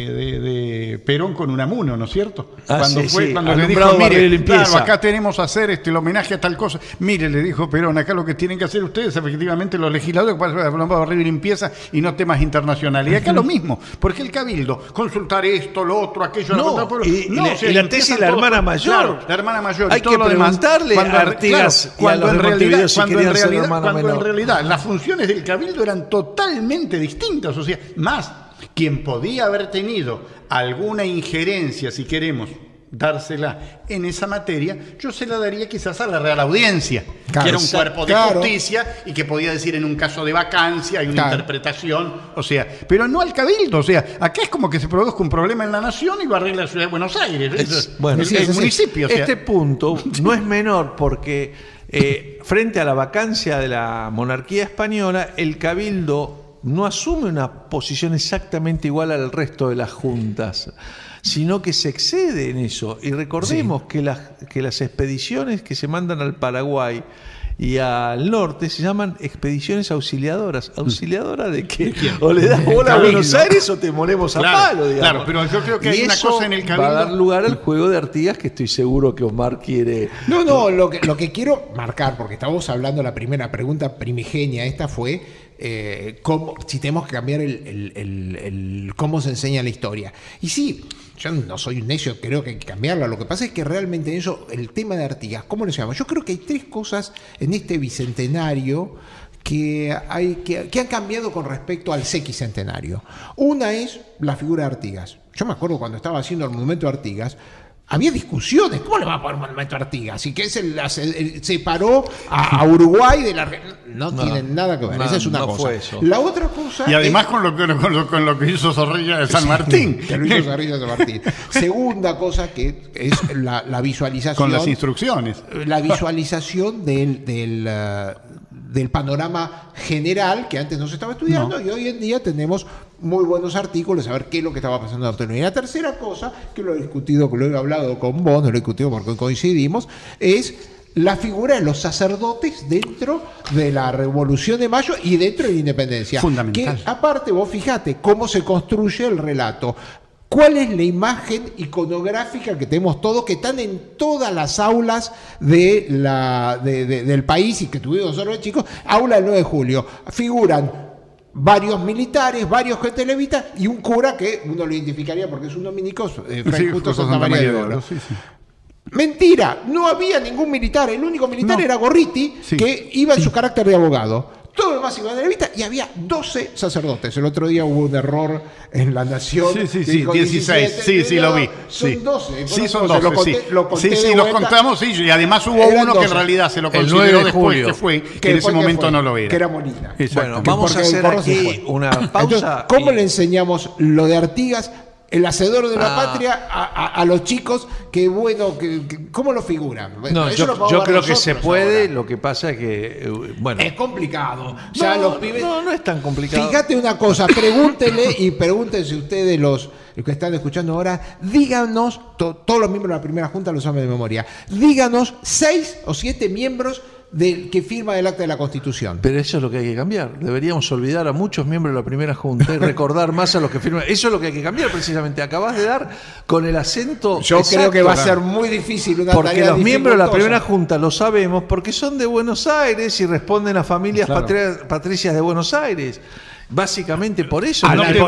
[SPEAKER 3] de Perón con Unamuno, ¿no es cierto? Cuando
[SPEAKER 1] sí.
[SPEAKER 3] le
[SPEAKER 1] Alumbrado,
[SPEAKER 3] dijo,
[SPEAKER 1] barrio y
[SPEAKER 3] mire,
[SPEAKER 1] limpieza.
[SPEAKER 3] claro, acá tenemos que hacer el homenaje a tal cosa. Mire, le dijo Perón, acá lo que tienen que hacer ustedes, efectivamente, los legisladores, para barrio y limpieza y no temas internacionales. Y acá lo mismo, porque el Cabildo, consultar esto, lo otro, aquello,
[SPEAKER 1] No,
[SPEAKER 3] la pueblo,
[SPEAKER 1] y la tesis
[SPEAKER 3] empiezan
[SPEAKER 1] de la
[SPEAKER 3] todos-
[SPEAKER 1] hermana mayor.
[SPEAKER 3] Claro, la hermana mayor.
[SPEAKER 1] Hay
[SPEAKER 3] y todo
[SPEAKER 1] que
[SPEAKER 3] lo demás,
[SPEAKER 1] preguntarle
[SPEAKER 3] cuando
[SPEAKER 1] a
[SPEAKER 3] en-
[SPEAKER 1] Artigas y a
[SPEAKER 3] cuando
[SPEAKER 1] los
[SPEAKER 3] en
[SPEAKER 1] de
[SPEAKER 3] realidad,
[SPEAKER 1] Montevideo si
[SPEAKER 3] cuando en
[SPEAKER 1] querían ser
[SPEAKER 3] realidad,
[SPEAKER 1] hermana
[SPEAKER 3] cuando en
[SPEAKER 1] menor.
[SPEAKER 3] realidad las funciones del Cabildo eran totalmente distintas. O sea, más quien podía haber tenido alguna injerencia, si queremos dársela en esa materia, yo se la daría quizás a la Real Audiencia,
[SPEAKER 2] Claro,
[SPEAKER 3] que era un cuerpo de
[SPEAKER 2] claro.
[SPEAKER 3] justicia y que podía decir en un caso de vacancia hay una
[SPEAKER 2] Claro.
[SPEAKER 3] interpretación, o sea, pero no al Cabildo. O sea, acá es como que se produzca un problema en la nación y va a arreglar la ciudad de Buenos Aires,
[SPEAKER 1] Bueno,
[SPEAKER 3] el municipio. O sea,
[SPEAKER 1] este punto no es menor porque frente a la vacancia de la monarquía española, el Cabildo no asume una posición exactamente igual al resto de las juntas, sino que se excede en eso. Y recordemos que las expediciones que se mandan al Paraguay y al norte se llaman expediciones auxiliadoras. ¿Auxiliadora de qué? O le das bola a
[SPEAKER 3] Cabildo.
[SPEAKER 1] Buenos Aires o te molemos a
[SPEAKER 3] Claro,
[SPEAKER 1] palo, digamos.
[SPEAKER 3] claro, pero yo creo que
[SPEAKER 1] Y
[SPEAKER 3] hay una
[SPEAKER 1] eso
[SPEAKER 3] cosa en el
[SPEAKER 1] va a
[SPEAKER 3] Cabildo.
[SPEAKER 1] dar lugar al juego de Artigas que estoy seguro que Omar quiere.
[SPEAKER 2] No, lo que quiero marcar, porque estábamos hablando, la primera pregunta primigenia, esta fue si tenemos que cambiar el cómo se enseña la historia. Y sí, yo no soy un necio, creo que hay que cambiarla. Lo que pasa es que realmente en eso, el tema de Artigas, ¿cómo lo llamamos? Yo creo que hay tres cosas en este bicentenario que han cambiado con respecto al sequicentenario. Una es la figura de Artigas. Yo me acuerdo cuando estaba haciendo el monumento de Artigas, había discusiones. ¿Cómo le va a poner Monumento a Artigas? Así que separó a Uruguay de la... No tienen nada que ver. Esa es una cosa. La otra cosa...
[SPEAKER 3] Y además con lo que hizo Zorrilla de San Martín.
[SPEAKER 2] Que lo hizo Zorrilla de San Martín. Segunda cosa que es la visualización...
[SPEAKER 3] Con las instrucciones.
[SPEAKER 2] La visualización del panorama general que antes no se estaba estudiando, y hoy en día tenemos muy buenos artículos a ver qué es lo que estaba pasando en Argentina. Y la tercera cosa, que lo he discutido, que lo he hablado con vos, no lo he discutido porque coincidimos, es la figura de los sacerdotes dentro de la Revolución de Mayo y dentro de la Independencia.
[SPEAKER 3] Fundamental.
[SPEAKER 2] Que aparte, vos fijate cómo se construye el relato. ¿Cuál es la imagen iconográfica que tenemos todos, que están en todas las aulas del país y que tuvimos nosotros de chicos? Aula del 9 de julio. Figuran varios militares, varios gente levita y un cura que uno lo identificaría porque es un dominico, Fray Justo Santa María de Oro. Sí. Mentira, no había ningún militar. El único militar era Gorriti, que iba en su carácter de abogado. Todo lo demás iba de levita y había 12 sacerdotes. El otro día hubo un error en La Nación.
[SPEAKER 3] Sí, 16. Sí, lo vi.
[SPEAKER 2] Son 12.
[SPEAKER 3] Sí, son 12. Los contamos, y además hubo uno 12. Que en realidad se lo consideró después, que en ese momento no lo era.
[SPEAKER 2] Que era Molina.
[SPEAKER 1] Bueno, vamos a hacer aquí una pausa.
[SPEAKER 2] Entonces, ¿cómo le enseñamos lo de Artigas? El hacedor de la patria a los chicos, que bueno, ¿cómo lo figuran? Bueno,
[SPEAKER 1] no, yo creo que se puede, ahora. Lo que pasa es que, bueno...
[SPEAKER 2] Es complicado. Ya los pibes,
[SPEAKER 1] no es tan complicado.
[SPEAKER 2] Fíjate una cosa, pregúntense ustedes los que están escuchando ahora, díganos, todos los miembros de la primera junta lo saben de memoria, díganos 6 o 7 miembros que firma el acta de la Constitución.
[SPEAKER 1] Pero eso es lo que hay que cambiar. Deberíamos olvidar a muchos miembros de la primera junta y recordar más a los que firman. Eso es lo que hay que cambiar precisamente. Acabas de dar con el acento.
[SPEAKER 2] Yo creo que va a ser muy difícil una
[SPEAKER 1] porque los miembros de la primera junta lo sabemos porque son de Buenos Aires y responden a familias patricias de Buenos Aires. Básicamente por eso.
[SPEAKER 2] Al común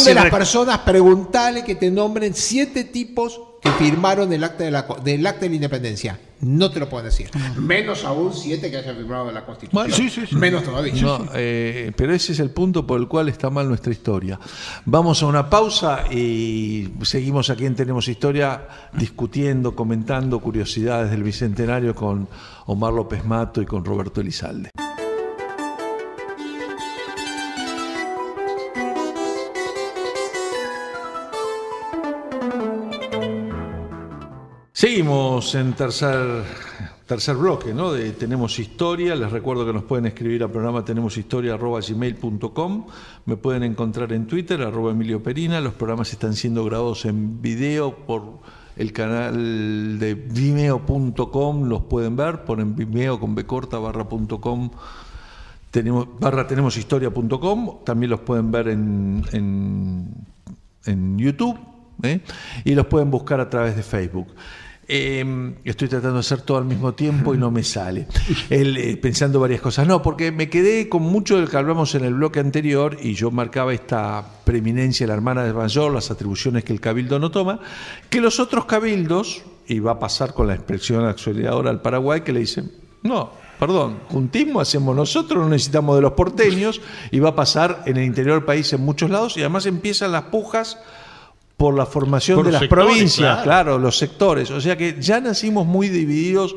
[SPEAKER 2] de las personas, preguntale que te nombren 7 tipos que firmaron el acta del acta de la Independencia. No te lo puedo decir. Menos aún 7 que hayan firmado la Constitución.
[SPEAKER 1] Bueno,
[SPEAKER 2] menos todavía.
[SPEAKER 1] No, pero ese es el punto por el cual está mal nuestra historia. Vamos a una pausa y seguimos aquí en Tenemos Historia discutiendo, comentando curiosidades del Bicentenario con Omar López Mato y con Roberto Elizalde. Seguimos en tercer bloque, ¿no? De Tenemos Historia. Les recuerdo que nos pueden escribir al programa tenemoshistoria@gmail.com. Me pueden encontrar en Twitter, @Emilio Perina. Los programas están siendo grabados en video por el canal de vimeo.com. Los pueden ver, ponen Vimeo con /.com. Tenemoshistoria.com. También los pueden ver en YouTube. Y los pueden buscar a través de Facebook. Estoy tratando de hacer todo al mismo tiempo y no me sale. Pensando varias cosas. No, porque me quedé con mucho del que hablamos en el bloque anterior y yo marcaba esta preeminencia de la hermana de mayor, las atribuciones que el cabildo no toma, que los otros cabildos, y va a pasar con la expresión auxiliadora al Paraguay, que le dicen, no, perdón, juntismo hacemos nosotros, no necesitamos de los porteños, y va a pasar en el interior del país en muchos lados, y además empiezan las pujas por la formación de las provincias, claro, los sectores. O sea que ya nacimos muy divididos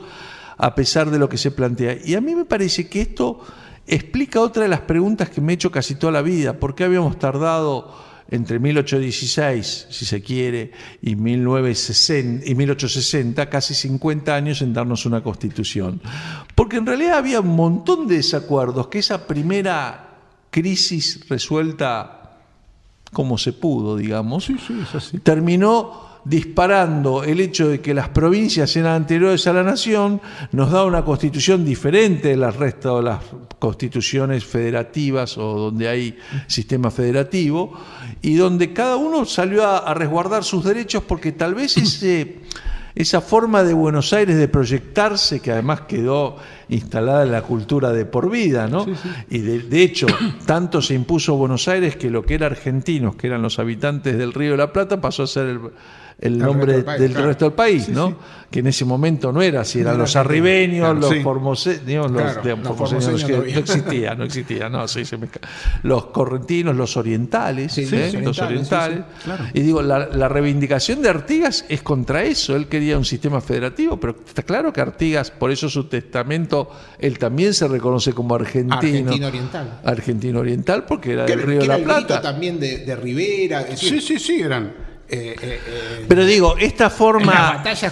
[SPEAKER 1] a pesar de lo que se plantea. Y a mí me parece que esto explica otra de las preguntas que me he hecho casi toda la vida. ¿Por qué habíamos tardado entre 1816, si se quiere, y 1860, casi 50 años en darnos una constitución? Porque en realidad había un montón de desacuerdos que esa primera crisis resuelta como se pudo, digamos,
[SPEAKER 3] es así.
[SPEAKER 1] Terminó disparando el hecho de que las provincias eran anteriores a la nación, nos da una constitución diferente del resto de las constituciones federativas o donde hay sistema federativo, y donde cada uno salió a resguardar sus derechos porque tal vez esa forma de Buenos Aires de proyectarse, que además quedó instalada en la cultura de por vida, ¿no? Y de hecho, tanto se impuso Buenos Aires que lo que era argentinos, que eran los habitantes del Río de la Plata, pasó a ser el nombre del
[SPEAKER 2] claro.
[SPEAKER 1] resto del país,
[SPEAKER 3] Sí,
[SPEAKER 1] ¿no?
[SPEAKER 3] sí.
[SPEAKER 1] Que en ese momento no era así, eran
[SPEAKER 2] No
[SPEAKER 1] los
[SPEAKER 2] era
[SPEAKER 1] arribeños,
[SPEAKER 2] claro,
[SPEAKER 1] los
[SPEAKER 3] sí.
[SPEAKER 1] formoseños,
[SPEAKER 2] Claro, los formoseños
[SPEAKER 1] no
[SPEAKER 2] no
[SPEAKER 1] existía, no, sí, los correntinos, los orientales,
[SPEAKER 2] Sí,
[SPEAKER 1] los orientales.
[SPEAKER 2] sí, sí,
[SPEAKER 3] claro.
[SPEAKER 1] Y digo, la reivindicación de Artigas es contra eso, él quería un sistema federativo, pero está claro que Artigas, por eso su testamento, él también se reconoce como argentino oriental, porque era del Río de la
[SPEAKER 2] el grito
[SPEAKER 1] Plata.
[SPEAKER 2] también de Rivera. Es decir,
[SPEAKER 3] Sí, eran.
[SPEAKER 1] Pero digo, esta
[SPEAKER 2] en las
[SPEAKER 1] forma...
[SPEAKER 2] batallas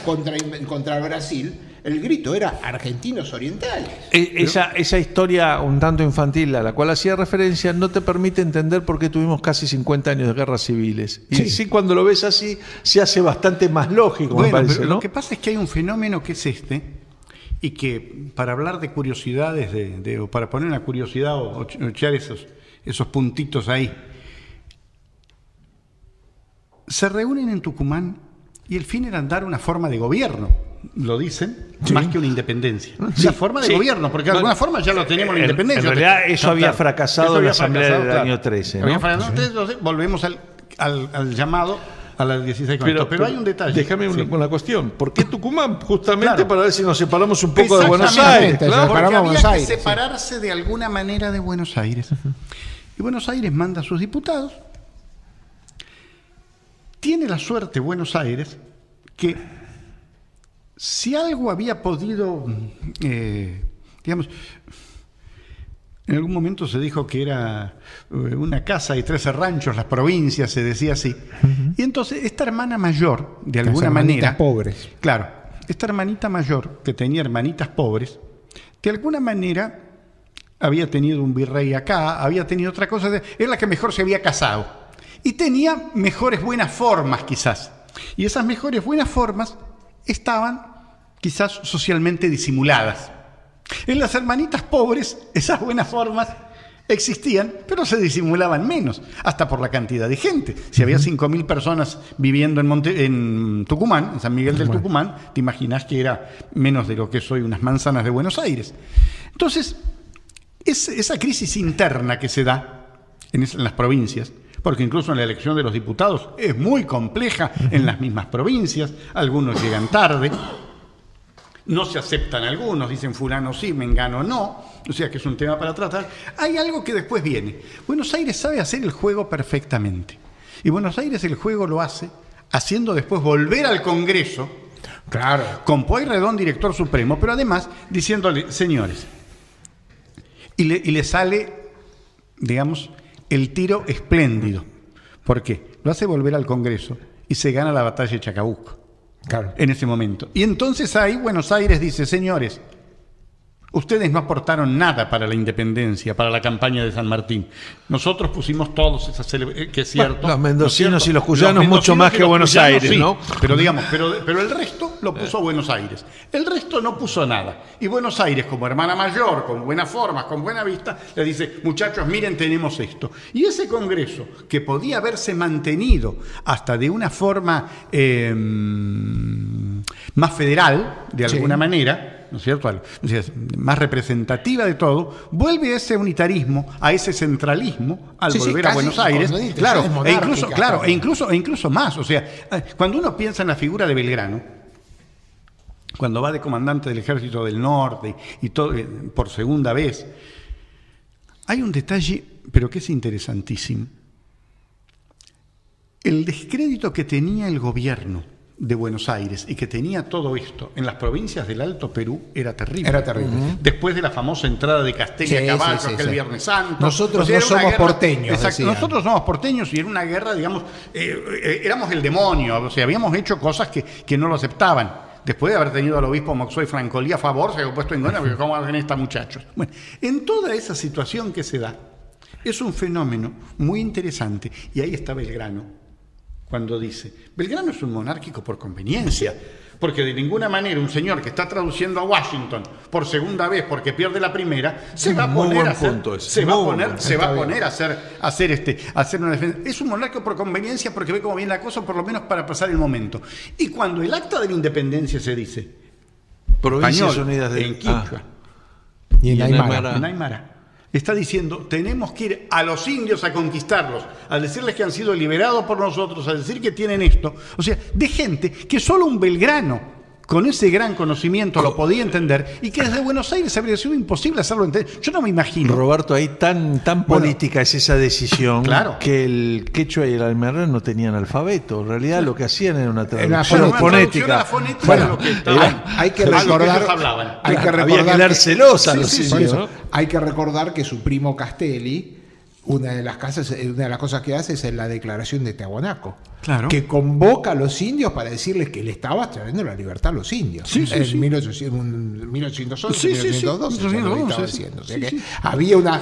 [SPEAKER 2] contra Brasil, el grito era argentinos orientales.
[SPEAKER 1] Esa historia un tanto infantil a la cual hacía referencia no te permite entender por qué tuvimos casi 50 años de guerras civiles. Y sí, cuando lo ves así, se hace bastante más lógico, me
[SPEAKER 3] Bueno,
[SPEAKER 1] parece,
[SPEAKER 3] pero
[SPEAKER 1] ¿no?
[SPEAKER 3] lo que pasa es que hay un fenómeno que es y que para hablar de curiosidades, o para poner una curiosidad o echar esos puntitos ahí, se reúnen en Tucumán y el fin era dar una forma de gobierno, lo dicen, más que una independencia. Una forma de gobierno, porque de alguna forma ya lo teníamos la independencia.
[SPEAKER 1] En realidad eso había fracasado en la asamblea del
[SPEAKER 3] claro.
[SPEAKER 1] año 13, ¿no?
[SPEAKER 3] Había fracasado, entonces volvemos al llamado a las 16 con esto. Pero hay un detalle.
[SPEAKER 1] Déjame una cuestión. ¿Por qué Tucumán? Justamente
[SPEAKER 3] Claro.
[SPEAKER 1] para ver si nos separamos un poco de Buenos
[SPEAKER 3] Exactamente,
[SPEAKER 1] Aires.
[SPEAKER 2] claro.
[SPEAKER 1] Claro.
[SPEAKER 3] Porque
[SPEAKER 2] Separamos
[SPEAKER 3] había
[SPEAKER 2] Buenos
[SPEAKER 3] que
[SPEAKER 2] Aires,
[SPEAKER 3] separarse de alguna manera de Buenos Aires. Y Buenos Aires manda a sus diputados. Tiene la suerte Buenos Aires que si algo había podido, digamos, en algún momento se dijo que era una casa y 13 ranchos, las provincias, se decía así. Y entonces esta hermana mayor, de alguna manera...
[SPEAKER 2] pobres.
[SPEAKER 3] Claro, esta hermanita mayor, que tenía hermanitas pobres, de alguna manera había tenido un virrey acá, había tenido otra cosa, era la que mejor se había casado. Y tenía mejores buenas formas, quizás. Y esas mejores buenas formas estaban quizás socialmente disimuladas. En las hermanitas pobres, esas buenas formas existían, pero se disimulaban menos, hasta por la cantidad de gente. Si había 5.000 personas viviendo en Tucumán, en San Miguel del Tucumán, te imaginas que era menos de lo que soy unas manzanas de Buenos Aires. Entonces, esa crisis interna que se da en las provincias, porque incluso en la elección de los diputados es muy compleja en las mismas provincias, algunos llegan tarde, no se aceptan algunos, dicen fulano sí, mengano no, o sea que es un tema para tratar. Hay algo que después viene. Buenos Aires sabe hacer el juego perfectamente, y Buenos Aires el juego lo hace haciendo después volver al Congreso,
[SPEAKER 2] Claro.
[SPEAKER 3] con Pueyrredón, director supremo, pero además diciéndole, señores, y le sale, digamos, el tiro espléndido. ¿Por qué? Lo hace volver al Congreso y se gana la batalla de Chacabuco.
[SPEAKER 2] Claro.
[SPEAKER 3] En ese momento. Y entonces ahí Buenos Aires dice, señores, ustedes no aportaron nada para la independencia, para la campaña de San Martín. Nosotros pusimos todos esas que es cierto.
[SPEAKER 1] Los mendocinos
[SPEAKER 3] ¿no es cierto?
[SPEAKER 1] y los cuyanos
[SPEAKER 3] Los
[SPEAKER 1] mucho
[SPEAKER 3] mendocinos
[SPEAKER 1] más
[SPEAKER 3] y
[SPEAKER 1] que
[SPEAKER 3] los
[SPEAKER 1] Buenos
[SPEAKER 3] cuyanos,
[SPEAKER 1] Aires,
[SPEAKER 3] sí,
[SPEAKER 1] ¿no?
[SPEAKER 3] Pero digamos, pero el resto lo puso Buenos Aires. El resto no puso nada. Y Buenos Aires, como hermana mayor, con buenas formas, con buena vista, le dice, muchachos, miren, tenemos esto. Y ese Congreso, que podía haberse mantenido hasta de una forma más federal, de alguna manera, ¿no es cierto? O sea, más representativa de todo, vuelve a ese unitarismo, a ese centralismo, al volver a Buenos Aires, claro, e incluso más. O sea, cuando uno piensa en la figura de Belgrano, cuando va de comandante del Ejército del Norte y todo por segunda vez, hay un detalle, pero que es interesantísimo. El descrédito que tenía el gobierno de Buenos Aires y que tenía todo esto en las provincias del Alto Perú era terrible.
[SPEAKER 2] Era terrible.
[SPEAKER 3] Después de la famosa entrada de Castella a caballo, aquel Viernes Santo.
[SPEAKER 2] Nosotros
[SPEAKER 3] era
[SPEAKER 2] no
[SPEAKER 3] una
[SPEAKER 2] somos
[SPEAKER 3] guerra,
[SPEAKER 2] porteños.
[SPEAKER 3] Exacto, nosotros somos porteños y era una guerra, digamos, éramos el demonio, o sea, habíamos hecho cosas que no lo aceptaban. Después de haber tenido al obispo Moxoy Francolí a favor, se había puesto en contra, porque ¿cómo hacen esta muchachos? Bueno, en toda esa situación que se da, es un fenómeno muy interesante, y ahí está Belgrano. Cuando dice, Belgrano es un monárquico por conveniencia, porque de ninguna manera un señor que está traduciendo a Washington por segunda vez porque pierde la primera, se va a poner a hacer una defensa. Es un monárquico por conveniencia porque ve cómo viene la cosa, por lo menos para pasar el momento. Y cuando el acta de la independencia se dice,
[SPEAKER 1] Provincias
[SPEAKER 3] español,
[SPEAKER 1] Unidas de
[SPEAKER 3] en Quichua
[SPEAKER 2] Y en Aymara.
[SPEAKER 3] en Aymara, está diciendo, tenemos que ir a los indios a conquistarlos, al decirles que han sido liberados por nosotros, al decir que tienen esto. O sea, de gente que solo un Belgrano, con ese gran conocimiento, lo podía entender, y que desde Buenos Aires habría sido imposible hacerlo entender. Yo no me imagino.
[SPEAKER 1] Roberto, ahí tan política es esa decisión,
[SPEAKER 3] claro,
[SPEAKER 1] que el quechua y el aymara no tenían alfabeto. En realidad lo que hacían era una traducción fonética.
[SPEAKER 3] Bueno,
[SPEAKER 2] hay que recordar,
[SPEAKER 1] había que dárselos a los indios, ¿no?
[SPEAKER 2] Hay que recordar que su primo Castelli, una de las cosas que hace es la declaración de Tiahuanaco, claro, que convoca a los indios para decirles que le estaba trayendo la libertad a los indios. En 1811, 1812, había una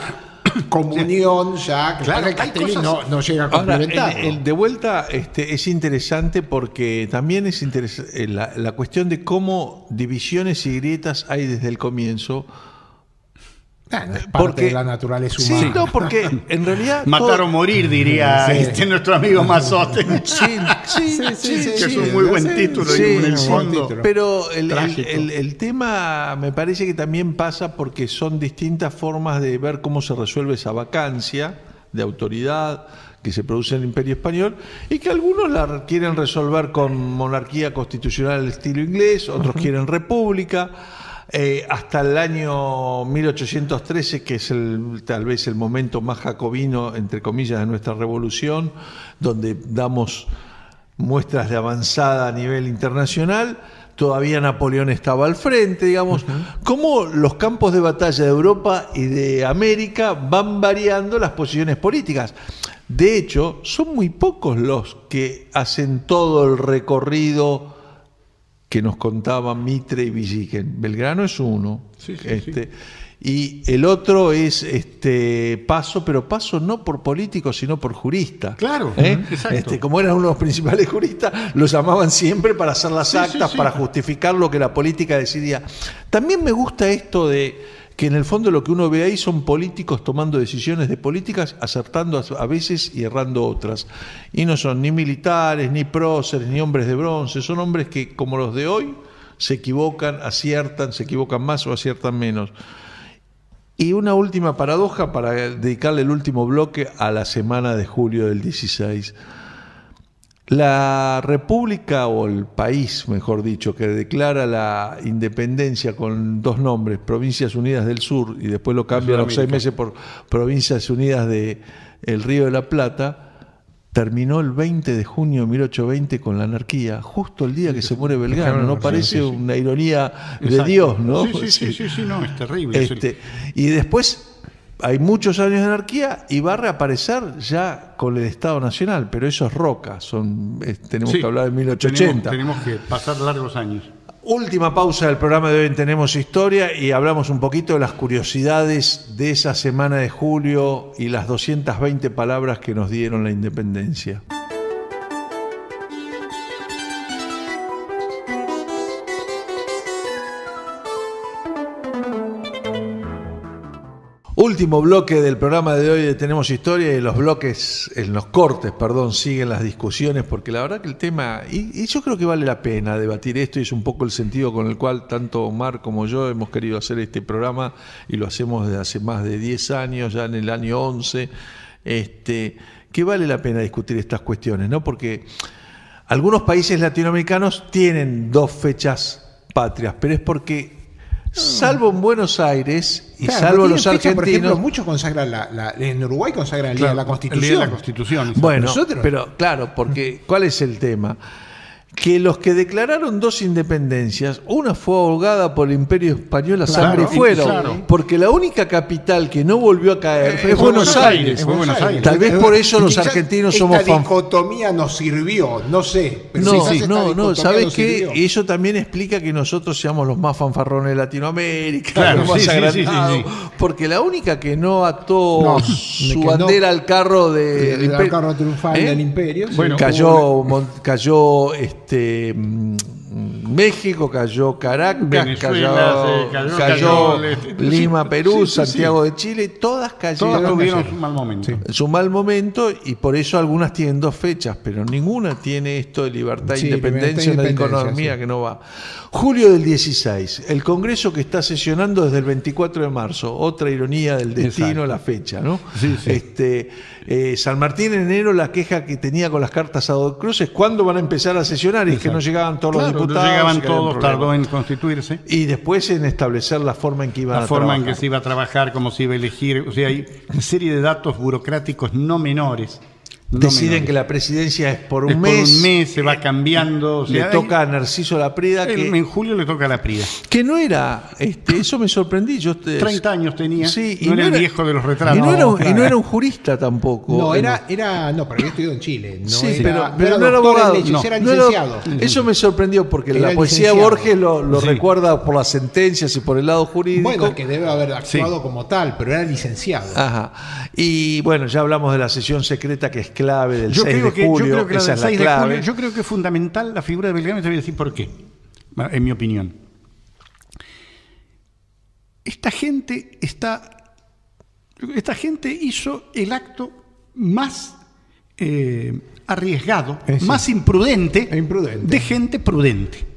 [SPEAKER 2] comunión ya, que
[SPEAKER 3] claro,
[SPEAKER 2] Castelli no llega a complementar.
[SPEAKER 1] De vuelta es interesante porque también es interesante la cuestión de cómo divisiones y grietas hay desde el comienzo.
[SPEAKER 2] Parte de la naturaleza humana.
[SPEAKER 1] Sí, no, porque en realidad
[SPEAKER 3] matar o morir, diría nuestro amigo Mazzotti.
[SPEAKER 1] Sí,
[SPEAKER 3] que es un muy buen título y en el fondo.
[SPEAKER 1] Pero el tema me parece que también pasa porque son distintas formas de ver cómo se resuelve esa vacancia de autoridad que se produce en el Imperio Español, y que algunos la quieren resolver con monarquía constitucional al estilo inglés, otros quieren república. Hasta el año 1813, que es tal vez el momento más jacobino, entre comillas, de nuestra revolución, donde damos muestras de avanzada a nivel internacional, todavía Napoleón estaba al frente, digamos. Cómo los campos de batalla de Europa y de América van variando las posiciones políticas. De hecho, son muy pocos los que hacen todo el recorrido que nos contaban Mitre y Villiquen. Belgrano es uno, y el otro es Paso, pero Paso no por político, sino por jurista.
[SPEAKER 3] Claro, exacto.
[SPEAKER 1] Como era uno de los principales juristas, lo llamaban siempre para hacer las actas, para justificar lo que la política decidía. También me gusta esto de que en el fondo lo que uno ve ahí son políticos tomando decisiones de políticas, acertando a veces y errando otras. Y no son ni militares, ni próceres, ni hombres de bronce, son hombres que, como los de hoy, se equivocan, aciertan, se equivocan más o aciertan menos. Y una última paradoja para dedicarle el último bloque a la semana de julio del 16. La república, o el país, mejor dicho, que declara la independencia con dos nombres, Provincias Unidas del Sur, y después lo cambia a los 6 meses por Provincias Unidas del Río de la Plata, terminó el 20 de junio de 1820 con la anarquía, justo el día que se muere Belgrano. ¿No parece una ironía de Dios, no?
[SPEAKER 3] Sí, no, es terrible.
[SPEAKER 1] Y después hay muchos años de anarquía y va a reaparecer ya con el Estado Nacional, pero eso es roca, tenemos que hablar de 1880.
[SPEAKER 3] Tenemos que pasar largos años.
[SPEAKER 1] Última pausa del programa de hoy en Tenemos Historia, y hablamos un poquito de las curiosidades de esa semana de julio y las 220 palabras que nos dieron la independencia. Último bloque del programa de hoy de Tenemos Historia, y en los cortes, siguen las discusiones, porque la verdad que el tema, y yo creo que vale la pena debatir esto, y es un poco el sentido con el cual tanto Omar como yo hemos querido hacer este programa, y lo hacemos desde hace más de 10 años, ya en el año 11, que vale la pena discutir estas cuestiones, ¿no? Porque algunos países latinoamericanos tienen 2 fechas patrias, pero es porque, salvo en Buenos Aires y salvo los argentinos, por ejemplo,
[SPEAKER 2] muchos consagran en Uruguay consagran el Día de la Constitución.
[SPEAKER 3] El Día de la Constitución.
[SPEAKER 1] Bueno, pero claro, porque ¿cuál es el tema? Que los que declararon 2 independencias, una fue ahogada por el Imperio Español a sangre y fuego, porque la única capital que no volvió a caer fue Buenos Aires. Tal vez por eso los argentinos somos
[SPEAKER 2] esta dicotomía nos sirvió, no sé.
[SPEAKER 1] No, ¿sabes qué? Y eso también explica que nosotros seamos los más fanfarrones de Latinoamérica, los más agrandados, porque la única que no ató su bandera al carro del
[SPEAKER 2] carro triunfal del Imperio,
[SPEAKER 1] cayó México, cayó Caracas,
[SPEAKER 3] Venezuela,
[SPEAKER 1] cayó Lima,
[SPEAKER 3] sí,
[SPEAKER 1] Perú,
[SPEAKER 3] sí,
[SPEAKER 1] Santiago de Chile, todas cayeron.
[SPEAKER 3] Todas tuvieron su mal momento.
[SPEAKER 1] En su mal momento, y por eso algunas tienen 2 fechas, pero ninguna tiene esto de libertad e independencia en la economía, que no va. Julio del 16, el Congreso que está sesionando desde el 24 de marzo, otra ironía del destino, exacto, la fecha, ¿no?
[SPEAKER 3] Sí, sí.
[SPEAKER 1] San Martín en enero, la queja que tenía con las cartas a Dos Cruces, ¿cuándo van a empezar a sesionar? Y es que no llegaban todos los diputados.
[SPEAKER 3] No llegaban todos, tardó en constituirse.
[SPEAKER 1] Y después en establecer la forma en que iban a trabajar.
[SPEAKER 3] La forma en que se iba a trabajar, cómo se iba a elegir, o sea, hay una serie de datos burocráticos no menores.
[SPEAKER 1] Deciden que la presidencia es por un mes.
[SPEAKER 3] Por un mes, se va cambiando.
[SPEAKER 1] Le toca a Narciso Laprida.
[SPEAKER 3] En julio le toca a Laprida.
[SPEAKER 1] Que no era, eso me sorprendí.
[SPEAKER 3] 30 años tenía,
[SPEAKER 1] sí,
[SPEAKER 3] no era el viejo de los retratos.
[SPEAKER 1] Y no era un jurista tampoco.
[SPEAKER 2] No, pero había estudiado en Chile. No
[SPEAKER 1] sí,
[SPEAKER 2] era,
[SPEAKER 1] pero no era abogado.
[SPEAKER 2] Era licenciado.
[SPEAKER 1] Eso me sorprendió, porque la poesía de Borges lo recuerda por las sentencias y por el lado jurídico.
[SPEAKER 2] Bueno, que debe haber actuado como tal, pero era licenciado.
[SPEAKER 1] Ajá. Y bueno, ya hablamos de la sesión secreta, que es clave del 6 de julio.
[SPEAKER 3] Yo creo que
[SPEAKER 1] esa
[SPEAKER 3] la
[SPEAKER 1] es
[SPEAKER 3] del 6
[SPEAKER 1] la clave.
[SPEAKER 3] de julio, yo creo que es fundamental la figura de Belgrano, y te voy a decir por qué, en mi opinión. Esta gente hizo el acto más arriesgado, más imprudente de gente prudente.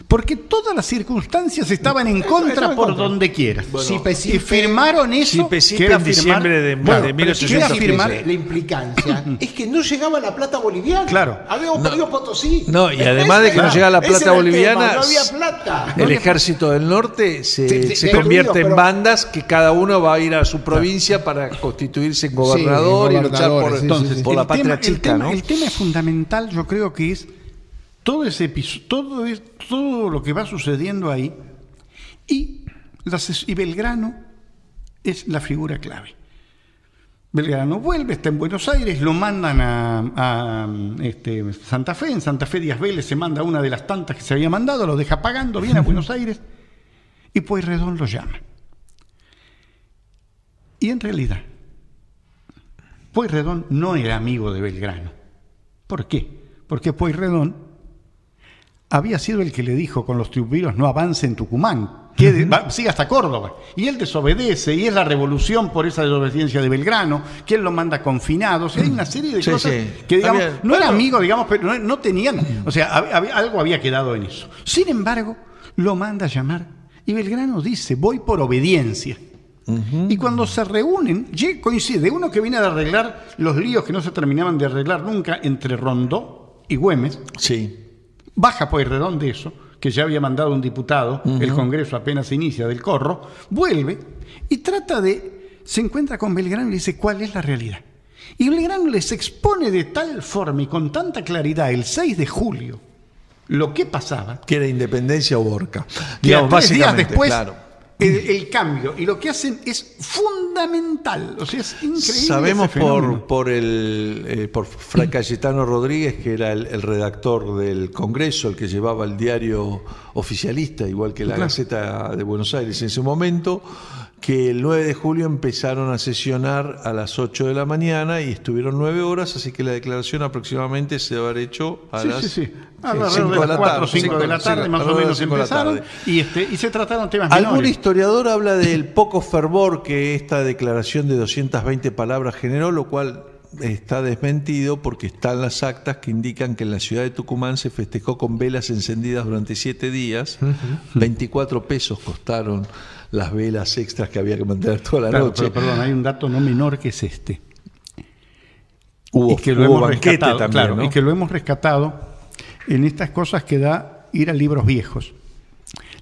[SPEAKER 3] Porque todas las circunstancias estaban en contra por donde quiera.
[SPEAKER 1] Bueno,
[SPEAKER 3] y firmaron eso.
[SPEAKER 1] Que era en diciembre de 1815.
[SPEAKER 2] La implicancia es que no llegaba la plata boliviana.
[SPEAKER 3] Claro.
[SPEAKER 2] Habíamos perdido Potosí.
[SPEAKER 1] No, y además de que no llegaba la plata boliviana,
[SPEAKER 2] no había plata.
[SPEAKER 1] El ejército del norte se convierte en bandas, que cada uno va a ir a su provincia para constituirse en gobernador y luchar por la patria chica, ¿no?
[SPEAKER 3] El tema fundamental, yo creo que es todo ese episodio, todo lo que va sucediendo ahí, y Belgrano es la figura clave. Belgrano vuelve, está en Buenos Aires, lo mandan a Santa Fe. En Santa Fe Díaz Vélez se manda una de las tantas que se había mandado, lo deja pagando, viene a Buenos Aires, y Pueyrredón lo llama. Y en realidad, Pueyrredón no era amigo de Belgrano. ¿Por qué? Porque Pueyrredón había sido el que le dijo con los triunviros: no avance en Tucumán, siga hasta Córdoba. Y él desobedece, y es la revolución por esa desobediencia de Belgrano, que él lo manda confinado. O sea, hay una serie de cosas que, digamos, no era amigo, digamos, pero no tenían, o sea, algo había quedado en eso. Sin embargo, lo manda a llamar, y Belgrano dice: voy por obediencia. Y cuando se reúnen, coincide uno que viene a arreglar los líos que no se terminaban de arreglar nunca entre Rondó y Güemes.
[SPEAKER 1] Sí.
[SPEAKER 3] Baja Pueyrredón de eso, que ya había mandado un diputado, el Congreso apenas inicia del Corro, vuelve y se encuentra con Belgrano y le dice cuál es la realidad. Y Belgrano les expone de tal forma y con tanta claridad el 6 de julio lo que pasaba.
[SPEAKER 1] Que era Independencia o Borca.
[SPEAKER 3] Que a 3 días después, claro, el cambio, y lo que hacen es fundamental, o sea, es increíble.
[SPEAKER 1] Sabemos por Fray Cayetano Rodríguez, que era el redactor del Congreso, el que llevaba el diario oficialista, igual que la Gaceta de Buenos Aires en ese momento, que el 9 de julio empezaron a sesionar a las 8 de la mañana y estuvieron 9 horas, así que la declaración aproximadamente se debe haber hecho a las 5
[SPEAKER 3] de la 4 o 5 de la tarde, más o menos empezaron, y se trataron temas menores.
[SPEAKER 1] Algún historiador habla del poco fervor que esta declaración de 220 palabras generó, lo cual está desmentido, porque están las actas que indican que en la ciudad de Tucumán se festejó con velas encendidas durante 7 días. 24 pesos costaron las velas extras que había que mantener toda la noche.
[SPEAKER 3] Pero, perdón, hay un dato no menor que es este.
[SPEAKER 1] Hubo banquete también,
[SPEAKER 3] claro,
[SPEAKER 1] ¿no?
[SPEAKER 3] Y que lo hemos rescatado en estas cosas que da ir a libros viejos.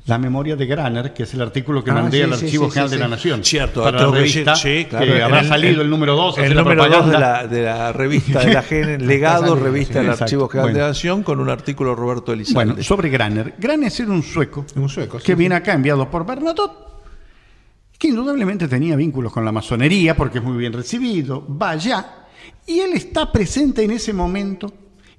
[SPEAKER 3] La memoria de Graner, que es el artículo que mandé al Archivo General de la Nación.
[SPEAKER 1] Cierto,
[SPEAKER 3] para la revista, que habrá salido el número 2.
[SPEAKER 1] El número 2 de la revista de la GN, legado, revista del Archivo General de la Nación, con un artículo de Roberto Elizalde.
[SPEAKER 3] Bueno, sobre Graner. Graner era un sueco que viene acá enviado por Bernadotte, que indudablemente tenía vínculos con la masonería, porque es muy bien recibido, va allá, y él está presente en ese momento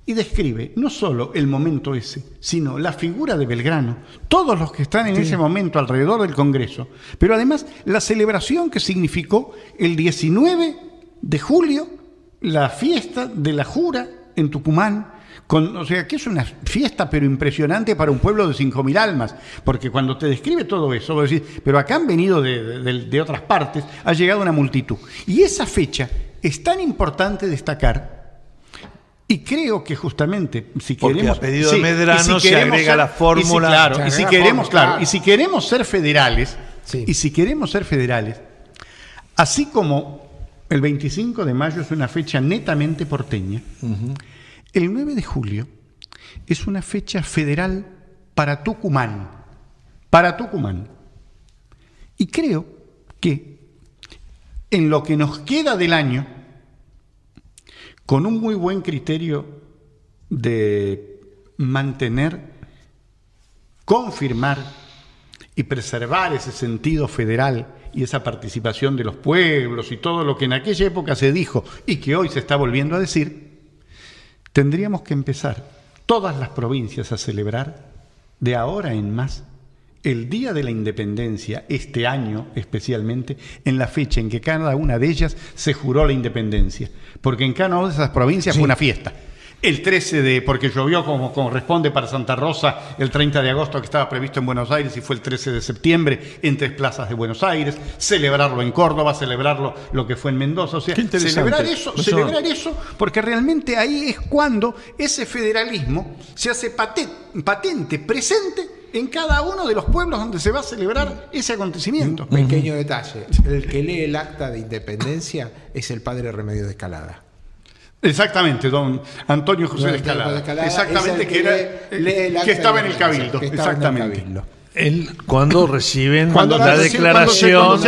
[SPEAKER 3] y describe no solo el momento ese, sino la figura de Belgrano, todos los que están en ese momento alrededor del Congreso, pero además la celebración que significó el 19 de julio, la fiesta de la Jura en Tucumán, O sea, que es una fiesta pero impresionante para un pueblo de 5.000 almas, porque cuando te describe todo eso, vos decís, pero acá han venido de otras partes, ha llegado una multitud. Y esa fecha es tan importante destacar, y creo que justamente, si
[SPEAKER 1] porque
[SPEAKER 3] queremos...
[SPEAKER 1] a pedido de Medrano se agrega la fórmula...
[SPEAKER 3] Y si queremos ser federales, así como el 25 de mayo es una fecha netamente porteña, el 9 de julio es una fecha federal para Tucumán. Y creo que en lo que nos queda del año, con un muy buen criterio de mantener, confirmar y preservar ese sentido federal y esa participación de los pueblos y todo lo que en aquella época se dijo y que hoy se está volviendo a decir, tendríamos que empezar todas las provincias a celebrar de ahora en más el Día de la Independencia, este año especialmente, en la fecha en que cada una de ellas se juró la independencia, porque en cada una de esas provincias fue una fiesta. El 13 porque llovió como corresponde para Santa Rosa el 30 de agosto que estaba previsto en Buenos Aires y fue el 13 de septiembre en 3 plazas de Buenos Aires, celebrarlo en Córdoba, celebrarlo lo que fue en Mendoza, o sea, celebrar eso, porque realmente ahí es cuando ese federalismo se hace patente, presente en cada uno de los pueblos donde se va a celebrar ese acontecimiento.
[SPEAKER 2] Pequeño detalle, el que lee el acta de independencia es el padre Remedios de Escalada.
[SPEAKER 3] Exactamente, don Antonio José de Escalada. Exactamente, que estaba en el Cabildo. Exactamente.
[SPEAKER 1] Él, cuando reciben la declaración,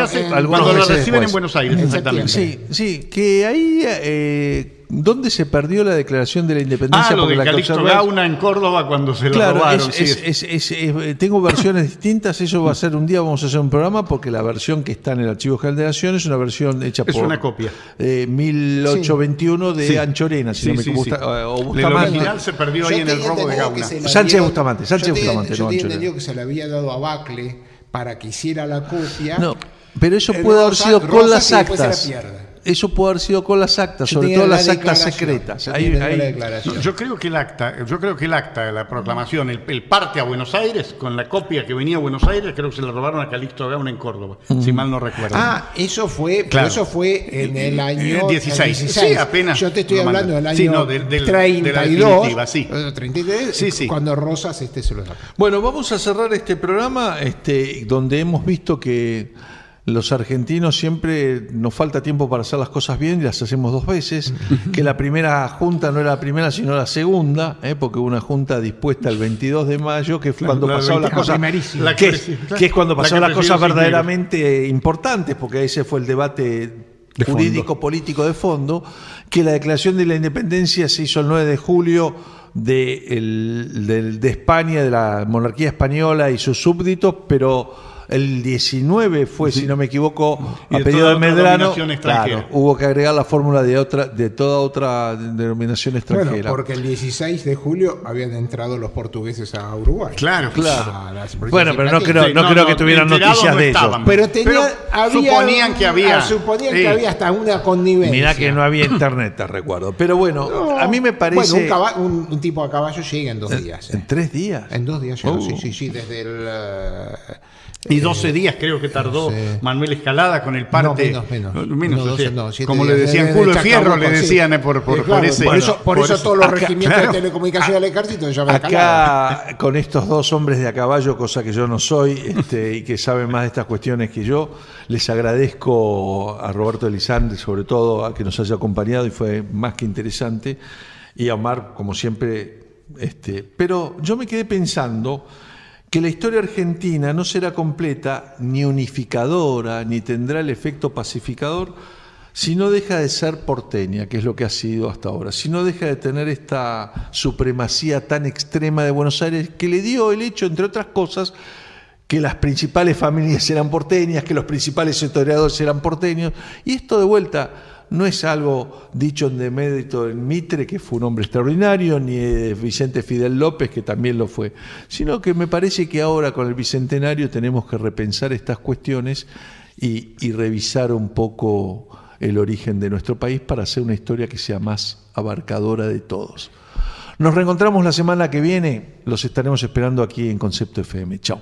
[SPEAKER 3] cuando lo reciben en Buenos Aires, exactamente.
[SPEAKER 1] Sí, que ahí, ¿dónde se perdió la declaración de la independencia?
[SPEAKER 3] Lo de Calixto Gauna en Córdoba cuando se lo robaron.
[SPEAKER 1] Tengo versiones distintas, eso va a ser un día, vamos a hacer un programa, porque la versión que está en el Archivo General de la Nación es una versión hecha por...
[SPEAKER 3] Es una copia.
[SPEAKER 1] 1821 de Anchorena, si no me equivoco. O Bustamante.
[SPEAKER 3] El original se perdió ahí en el robo de Gauna.
[SPEAKER 1] Sánchez Bustamante.
[SPEAKER 2] Yo tenía entendido que se le había dado a Bacle para que hiciera la copia.
[SPEAKER 1] No, pero eso puede haber sido con las actas. Eso puede haber sido con las actas, sobre todo las actas secretas.
[SPEAKER 3] Yo creo que el acta de la proclamación, el parte a Buenos Aires, con la copia que venía a Buenos Aires, creo que se la robaron a Calixto Gauna en Córdoba, si mal no recuerdo.
[SPEAKER 2] Eso fue en el año
[SPEAKER 3] 16. Sí, apenas.
[SPEAKER 2] Yo te estoy hablando del año 32. 33, cuando Rosas se lo sacó.
[SPEAKER 1] Bueno, vamos a cerrar este programa donde hemos visto que los argentinos siempre nos falta tiempo para hacer las cosas bien y las hacemos 2 veces, que la primera junta no era la primera sino la segunda, porque hubo una junta dispuesta el 22 de mayo, que fue cuando pasaron las cosas, que es cuando pasaron las cosas verdaderamente importantes, porque ese fue el debate jurídico político de fondo, que la declaración de la independencia se hizo el 9 de julio de España, de la monarquía española y sus súbditos, pero el 19 fue, si no me equivoco, a pedido de Medrano. Claro, hubo que agregar la fórmula de toda otra denominación extranjera.
[SPEAKER 2] Bueno, porque el 16 de julio habían entrado los portugueses a Uruguay.
[SPEAKER 1] Claro. Bueno, pero no creo que tuvieran noticias de eso.
[SPEAKER 2] Pero
[SPEAKER 3] suponían que había
[SPEAKER 2] hasta una connivencia.
[SPEAKER 1] Mirá que no había internet, te recuerdo. Pero bueno, a mí me parece...
[SPEAKER 2] Bueno, un tipo a caballo llega en 2 días.
[SPEAKER 1] ¿En 3 días?
[SPEAKER 2] En 2 días llegó, sí, desde el...
[SPEAKER 3] Y 12 días creo que tardó Manuel Escalada con el parte.
[SPEAKER 2] Menos.
[SPEAKER 3] Como le decían, culo de fierro, le decían por ese.
[SPEAKER 2] Por eso todos los regimientos de telecomunicaciones del ejército llaman Escalada.
[SPEAKER 1] Acá, con estos 2 hombres de a caballo, cosa que yo no soy, y que saben más de estas cuestiones que yo, les agradezco a Roberto Elizalde, sobre todo, a que nos haya acompañado, y fue más que interesante, y a Omar, como siempre. Pero yo me quedé pensando que la historia argentina no será completa, ni unificadora, ni tendrá el efecto pacificador, si no deja de ser porteña, que es lo que ha sido hasta ahora, si no deja de tener esta supremacía tan extrema de Buenos Aires, que le dio el hecho, entre otras cosas, que las principales familias eran porteñas, que los principales historiadores eran porteños, y esto de vuelta no es algo dicho en demérito del Mitre, que fue un hombre extraordinario, ni de Vicente Fidel López, que también lo fue, sino que me parece que ahora con el Bicentenario tenemos que repensar estas cuestiones y revisar un poco el origen de nuestro país para hacer una historia que sea más abarcadora de todos. Nos reencontramos la semana que viene. Los estaremos esperando aquí en Concepto FM. Chao.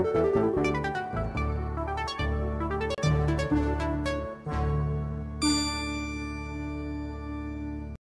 [SPEAKER 4] Thank you.